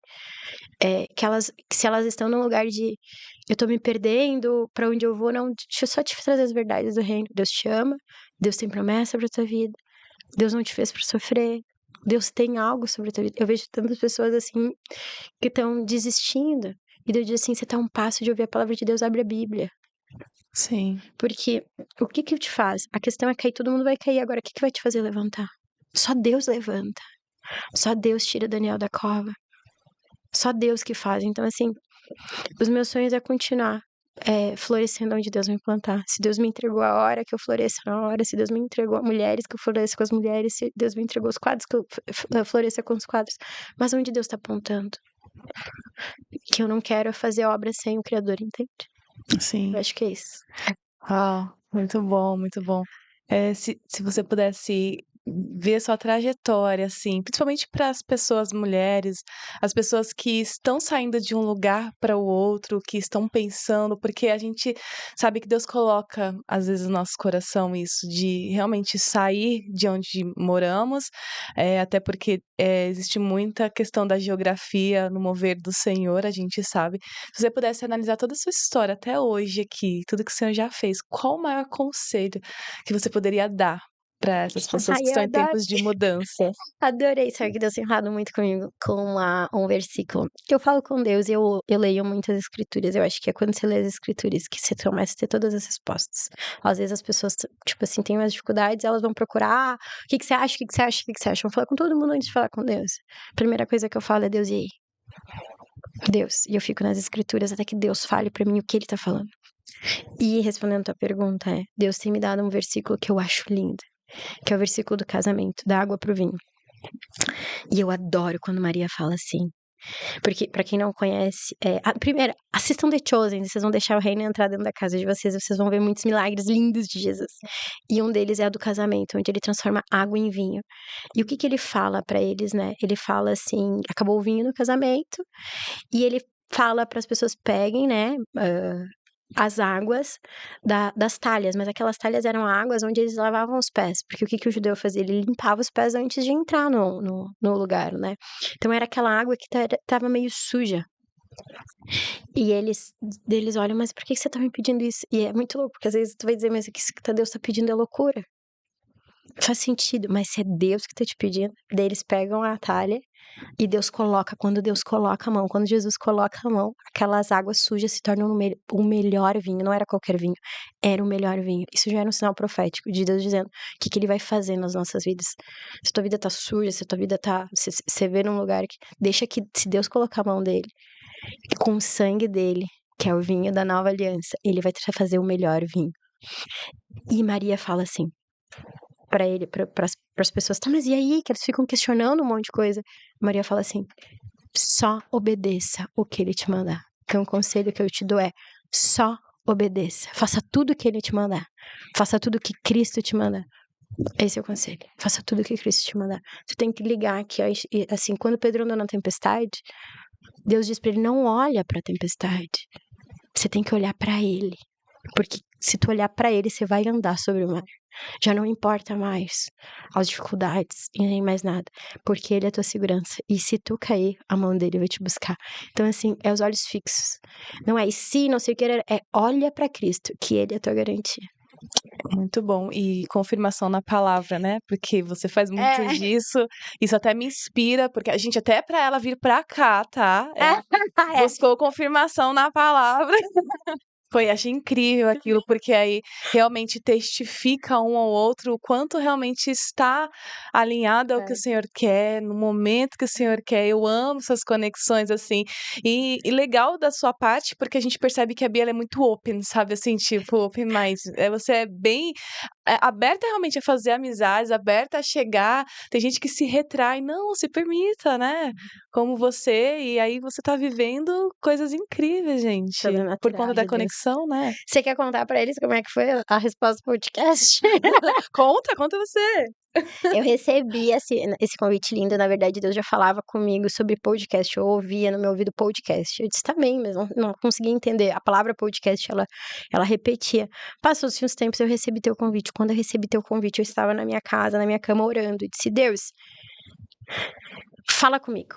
Que se elas estão num lugar de eu tô me perdendo, pra onde eu vou, não, deixa eu só te trazer as verdades do reino. Deus te ama, Deus tem promessa pra tua vida, Deus não te fez pra sofrer, Deus tem algo sobre a tua vida. Eu vejo tantas pessoas assim que estão desistindo. E Deus diz assim: você tá a um passo de ouvir a palavra de Deus, abre a Bíblia. sim, Porque o que que te faz? A questão é cair, todo mundo vai cair. Agora, o que que vai te fazer levantar? Só Deus levanta. Só Deus tira Daniel da cova. Só Deus que faz. Então, assim, os meus sonhos é continuar florescendo onde Deus me plantar. Se Deus me entregou a hora, que eu floresça na hora. Se Deus me entregou a mulheres, que eu floresça com as mulheres. Se Deus me entregou os quadros, que eu floresça com os quadros. Mas onde Deus tá apontando? Que eu não quero fazer obra sem o Criador, entende? sim. Eu acho que é isso. Ah, muito bom, muito bom. Se você pudesse ver sua trajetória, assim, principalmente para as pessoas mulheres, as pessoas que estão saindo de um lugar para o outro, que estão pensando, porque a gente sabe que Deus coloca, às vezes, no nosso coração isso, de realmente sair de onde moramos, até porque existe muita questão da geografia no mover do Senhor, a gente sabe. Se você pudesse analisar toda a sua história até hoje aqui, tudo que o Senhor já fez, qual o maior conselho que você poderia dar para essas pessoas Ai, que eu estão em adoro. tempos de mudança? Adorei, sabe que Deus tem falado muito comigo com um versículo. Eu falo com Deus e eu leio muitas escrituras. Eu acho que é quando você lê as escrituras que você começa a ter todas as respostas. Às vezes as pessoas, tipo assim, têm umas dificuldades, elas vão procurar, o que que você acha, o que que você acha, o que que você acha? Vou falar com todo mundo antes de falar com Deus. A primeira coisa que eu falo é Deus, e aí? Deus. E eu fico nas escrituras até que Deus fale pra mim o que ele tá falando. E respondendo a tua pergunta, Deus tem me dado um versículo que eu acho lindo, que é o versículo do casamento, da água pro vinho. E eu adoro quando Maria fala assim. Porque, pra quem não conhece, primeiro, assistam The Chosen, vocês vão deixar o reino entrar dentro da casa de vocês vão ver muitos milagres lindos de Jesus. E um deles é o do casamento, onde ele transforma água em vinho. E o que que ele fala pra eles, né? Ele fala assim, acabou o vinho no casamento, e ele fala para as pessoas peguem, né, as águas das talhas, mas aquelas talhas eram águas onde eles lavavam os pés, porque o que que o judeu fazia? Ele limpava os pés antes de entrar no lugar, né? Então era aquela água que tava meio suja. E eles olham, mas por que você tá me pedindo isso? E é muito louco, porque às vezes tu vai dizer, mas o que Deus tá pedindo é loucura. Faz sentido, mas se é Deus que tá te pedindo, daí eles pegam a talha e quando Deus coloca a mão, quando Jesus coloca a mão, aquelas águas sujas se tornam o melhor vinho, não era qualquer vinho, era o melhor vinho. Isso já era um sinal profético de Deus dizendo o que ele vai fazer nas nossas vidas. Se tua vida tá suja, se tua vida tá, você vê num lugar que, deixa que, se Deus colocar a mão dele, com o sangue dele, que é o vinho da nova aliança, ele vai te fazer o melhor vinho. E Maria fala assim, pra ele, pras pessoas, tá, mas e aí? Que eles ficam questionando um monte de coisa. Maria fala assim, só obedeça o que ele te mandar. Então, o conselho que eu te dou é, só obedeça. Faça tudo o que ele te mandar. Faça tudo o que Cristo te mandar. Esse é o conselho. Faça tudo o que Cristo te mandar. Tu tem que ligar que, assim, quando Pedro andou na tempestade, Deus diz pra ele, não olha pra tempestade. Você tem que olhar pra ele. Porque se tu olhar pra ele, você vai andar sobre o mar. Já não importa mais as dificuldades e nem mais nada, porque ele é a tua segurança. E se tu cair, a mão dele vai te buscar. Então, assim, é os olhos fixos. Não é e se, não sei o que, é olha pra Cristo, que ele é a tua garantia. Muito bom. E confirmação na palavra, né? Porque você faz muito disso. Isso até me inspira, porque a gente até pra ela vir pra cá, tá? Ela buscou confirmação na palavra. Achei incrível aquilo, porque aí realmente testifica um ao outro o quanto realmente está alinhado ao que o Senhor quer, no momento que o Senhor quer. Eu amo essas conexões, assim. E legal da sua parte, porque a gente percebe que a Bia ela é muito open, sabe? Assim, tipo, open mind. Você é bem aberta realmente a fazer amizades, aberta a chegar. Tem gente que se retrai. Não, se permita, né? Como você. E aí você tá vivendo coisas incríveis, gente. Por Sobrenatural conta da de Deus. conexão, né? Você quer contar pra eles como é que foi a resposta do podcast? Conta você. Eu recebi esse convite lindo, na verdade, Deus já falava comigo sobre podcast, eu ouvia no meu ouvido podcast. Eu disse, tá bem, mas não conseguia entender. A palavra podcast, ela repetia. Passou-se uns tempos, eu recebi teu convite. Quando eu recebi teu convite, eu estava na minha casa, na minha cama, orando. E disse, Deus, fala comigo.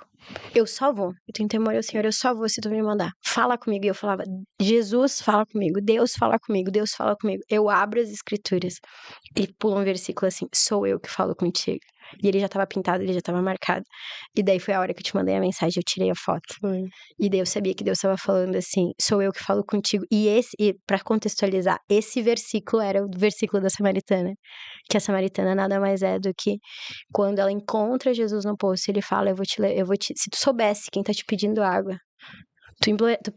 Eu só vou. Eu tenho temor ao Senhor, eu só vou se tu me mandar. Fala comigo. E eu falava, Jesus, fala comigo. Deus, fala comigo. Deus, fala comigo. Eu abro as escrituras e pula um versículo assim, sou eu que falo contigo. E ele já tava pintado, ele já tava marcado. E daí foi a hora que eu te mandei a mensagem, eu tirei a foto. E daí eu sabia que Deus tava falando assim, sou eu que falo contigo. E pra contextualizar, esse versículo era o versículo da Samaritana. Que a Samaritana nada mais é do que quando ela encontra Jesus no poço, ele fala, se tu soubesse quem tá te pedindo água, tu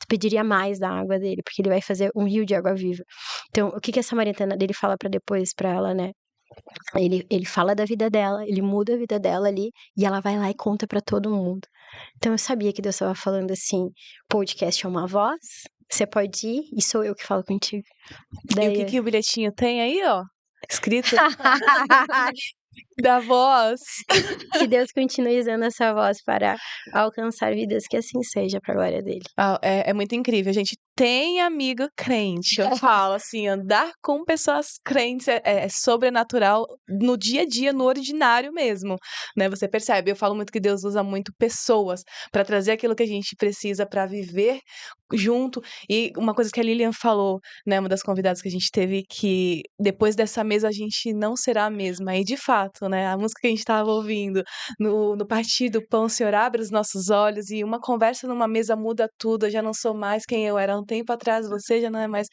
pediria mais da água dele, porque ele vai fazer um rio de água viva. Então, o que a Samaritana dele fala pra depois pra ela, né? Ele fala da vida dela, ele muda a vida dela ali, e ela vai lá e conta pra todo mundo. Então, eu sabia que Deus estava falando assim, podcast é uma voz, você pode ir, e sou eu que falo contigo. E o que o bilhetinho tem aí, ó? Escrito da voz. Que Deus continue usando essa voz para alcançar vidas, que assim seja, pra glória dele. É muito incrível, gente. Tem amigo crente. Eu falo assim, andar com pessoas crentes é sobrenatural no dia a dia, no ordinário mesmo, né? Você percebe? Eu falo muito que Deus usa muito pessoas para trazer aquilo que a gente precisa para viver junto. E uma coisa que a Lilian falou, né? Uma das convidadas que a gente teve, que depois dessa mesa a gente não será a mesma. E de fato, né? A música que a gente estava ouvindo no Partir do Pão, o Senhor abre os nossos olhos, e uma conversa numa mesa muda tudo. Eu já não sou mais quem eu era há um tempo atrás, você já não é mais.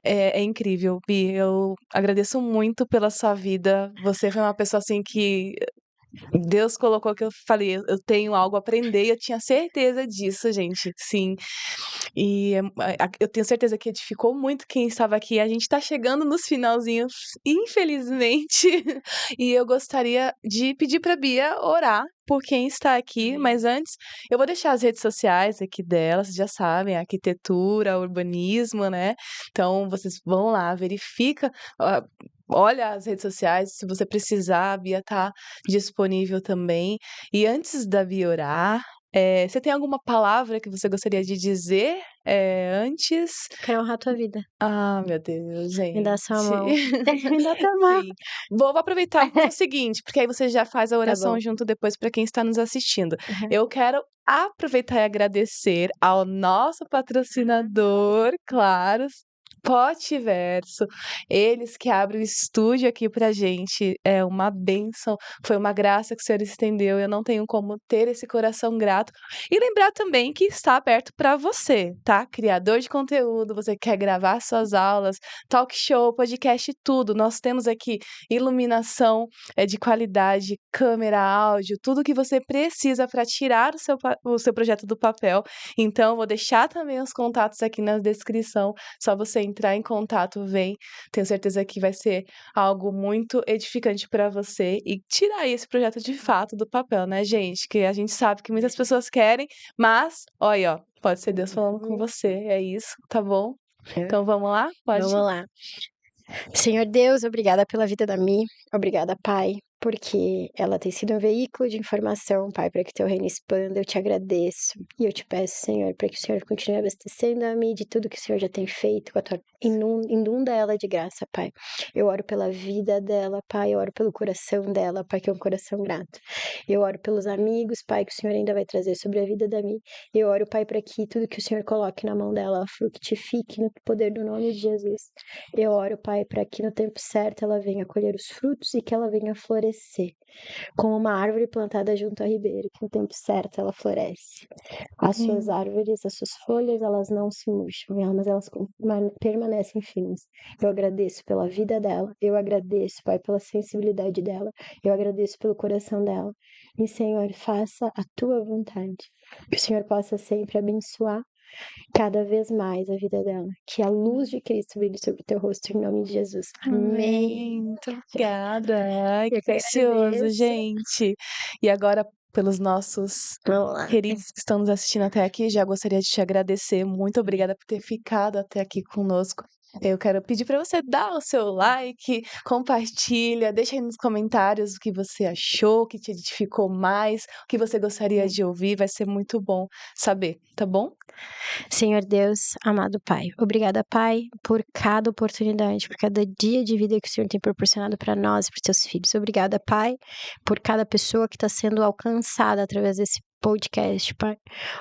É incrível, Bi. Eu agradeço muito pela sua vida. Você foi uma pessoa assim que Deus colocou, que eu falei, eu tenho algo a aprender, e eu tinha certeza disso, gente, sim. E eu tenho certeza que edificou muito quem estava aqui. A gente tá chegando nos finalzinhos, infelizmente, e eu gostaria de pedir pra Bia orar por quem está aqui, mas antes eu vou deixar as redes sociais aqui dela, vocês já sabem, arquitetura, urbanismo, né? Então vocês vão lá, verifica, olha as redes sociais, se você precisar, a Bia tá disponível também. E antes da Bia orar, você tem alguma palavra que você gostaria de dizer antes? Quero honrar tua vida. Ah, meu Deus, Me dá gente. sua mão. Me dá tua mão. Sim. Vou aproveitar e fazer o seguinte, porque aí você já faz a Tá oração bom. junto depois para quem está nos assistindo. Uhum. Eu quero aproveitar e agradecer ao nosso patrocinador, claro, Potiverso, eles que abrem o estúdio aqui pra gente, é uma bênção, foi uma graça que o Senhor estendeu, eu não tenho como ter esse coração grato. E lembrar também que está aberto para você, tá? Criador de conteúdo, você quer gravar suas aulas, talk show, podcast, tudo. Nós temos aqui iluminação de qualidade, câmera, áudio, tudo que você precisa para tirar o seu projeto do papel. Então, vou deixar também os contatos aqui na descrição, só você entrar em contato, vem. Tenho certeza que vai ser algo muito edificante para você e tirar esse projeto de fato do papel, né, gente? Que a gente sabe que muitas pessoas querem, mas, olha, ó, pode ser Deus falando com você, é isso, tá bom? Então vamos lá? Pode. Vamos lá. Senhor Deus, obrigada pela vida da Mi. Obrigada, Pai, porque ela tem sido um veículo de informação, Pai, para que teu reino expanda. Eu te agradeço e eu te peço, Senhor, para que o Senhor continue abastecendo a Mi de tudo que o Senhor já tem feito, com a tua inunda ela de graça, Pai. Eu oro pela vida dela, Pai, eu oro pelo coração dela, Pai, que é um coração grato. Eu oro pelos amigos, Pai, que o Senhor ainda vai trazer sobre a vida da Mi. Eu oro, Pai, para que tudo que o Senhor coloque na mão dela frutifique no poder do nome de Jesus. Eu oro, Pai, para que no tempo certo ela venha colher os frutos e que ela venha florescer, como uma árvore plantada junto a ribeiro, que no tempo certo ela floresce. As suas árvores, as suas folhas, elas não se murcham, mas elas permanecem firmes. Eu agradeço pela vida dela, eu agradeço, Pai, pela sensibilidade dela, eu agradeço pelo coração dela. E, Senhor, faça a tua vontade. Que o Senhor possa sempre abençoar cada vez mais a vida dela. Que a luz de Cristo brilhe sobre o teu rosto, em nome de Jesus. Amém. Muito obrigada. Ai, que Eu que precioso, agradeço. gente. E agora, pelos nossos Vamos lá. queridos que estão nos assistindo até aqui, já gostaria de te agradecer. Muito obrigada por ter ficado até aqui conosco. Eu quero pedir para você dar o seu like, compartilha, deixa aí nos comentários o que você achou, o que te edificou mais, o que você gostaria de ouvir, vai ser muito bom saber, tá bom? Senhor Deus, amado Pai, obrigada, Pai, por cada oportunidade, por cada dia de vida que o Senhor tem proporcionado para nós e para os teus filhos. Obrigada, Pai, por cada pessoa que está sendo alcançada através desse podcast, Pai.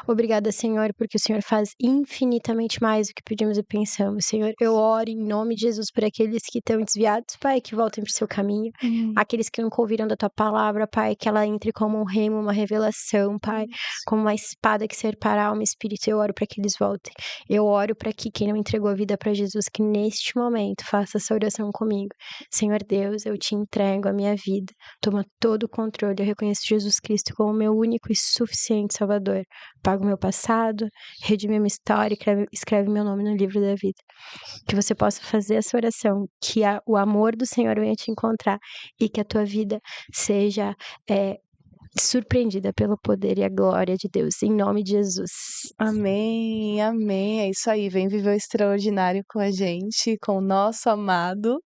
Obrigada, Senhor, porque o Senhor faz infinitamente mais do que pedimos e pensamos. Senhor, eu oro em nome de Jesus por aqueles que estão desviados, Pai, que voltem para o seu caminho. Aqueles que nunca ouviram da tua palavra, Pai, que ela entre como um remo, uma revelação, Pai, como uma espada que separa alma e espírito. Eu oro para que eles voltem. Eu oro para que quem não entregou a vida para Jesus, que neste momento faça essa oração comigo. Senhor Deus, eu te entrego a minha vida. Toma todo o controle. Eu reconheço Jesus Cristo como meu único e suficiente Salvador. Paga o meu passado, redime a minha história e escreve meu nome no livro da vida. Que você possa fazer essa oração, que o amor do Senhor venha te encontrar e que a tua vida seja surpreendida pelo poder e a glória de Deus, em nome de Jesus. Amém, amém. É isso aí. Vem viver o extraordinário com a gente, com o nosso amado.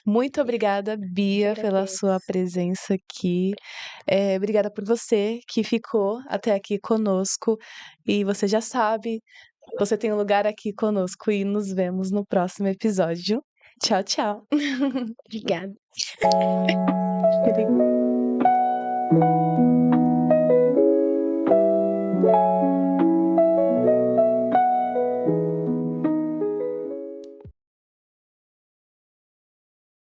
Muito obrigada, Bia, pela sua presença aqui. Obrigada por você que ficou até aqui conosco. E você já sabe, você tem um lugar aqui conosco e nos vemos no próximo episódio. Tchau, tchau. Obrigada.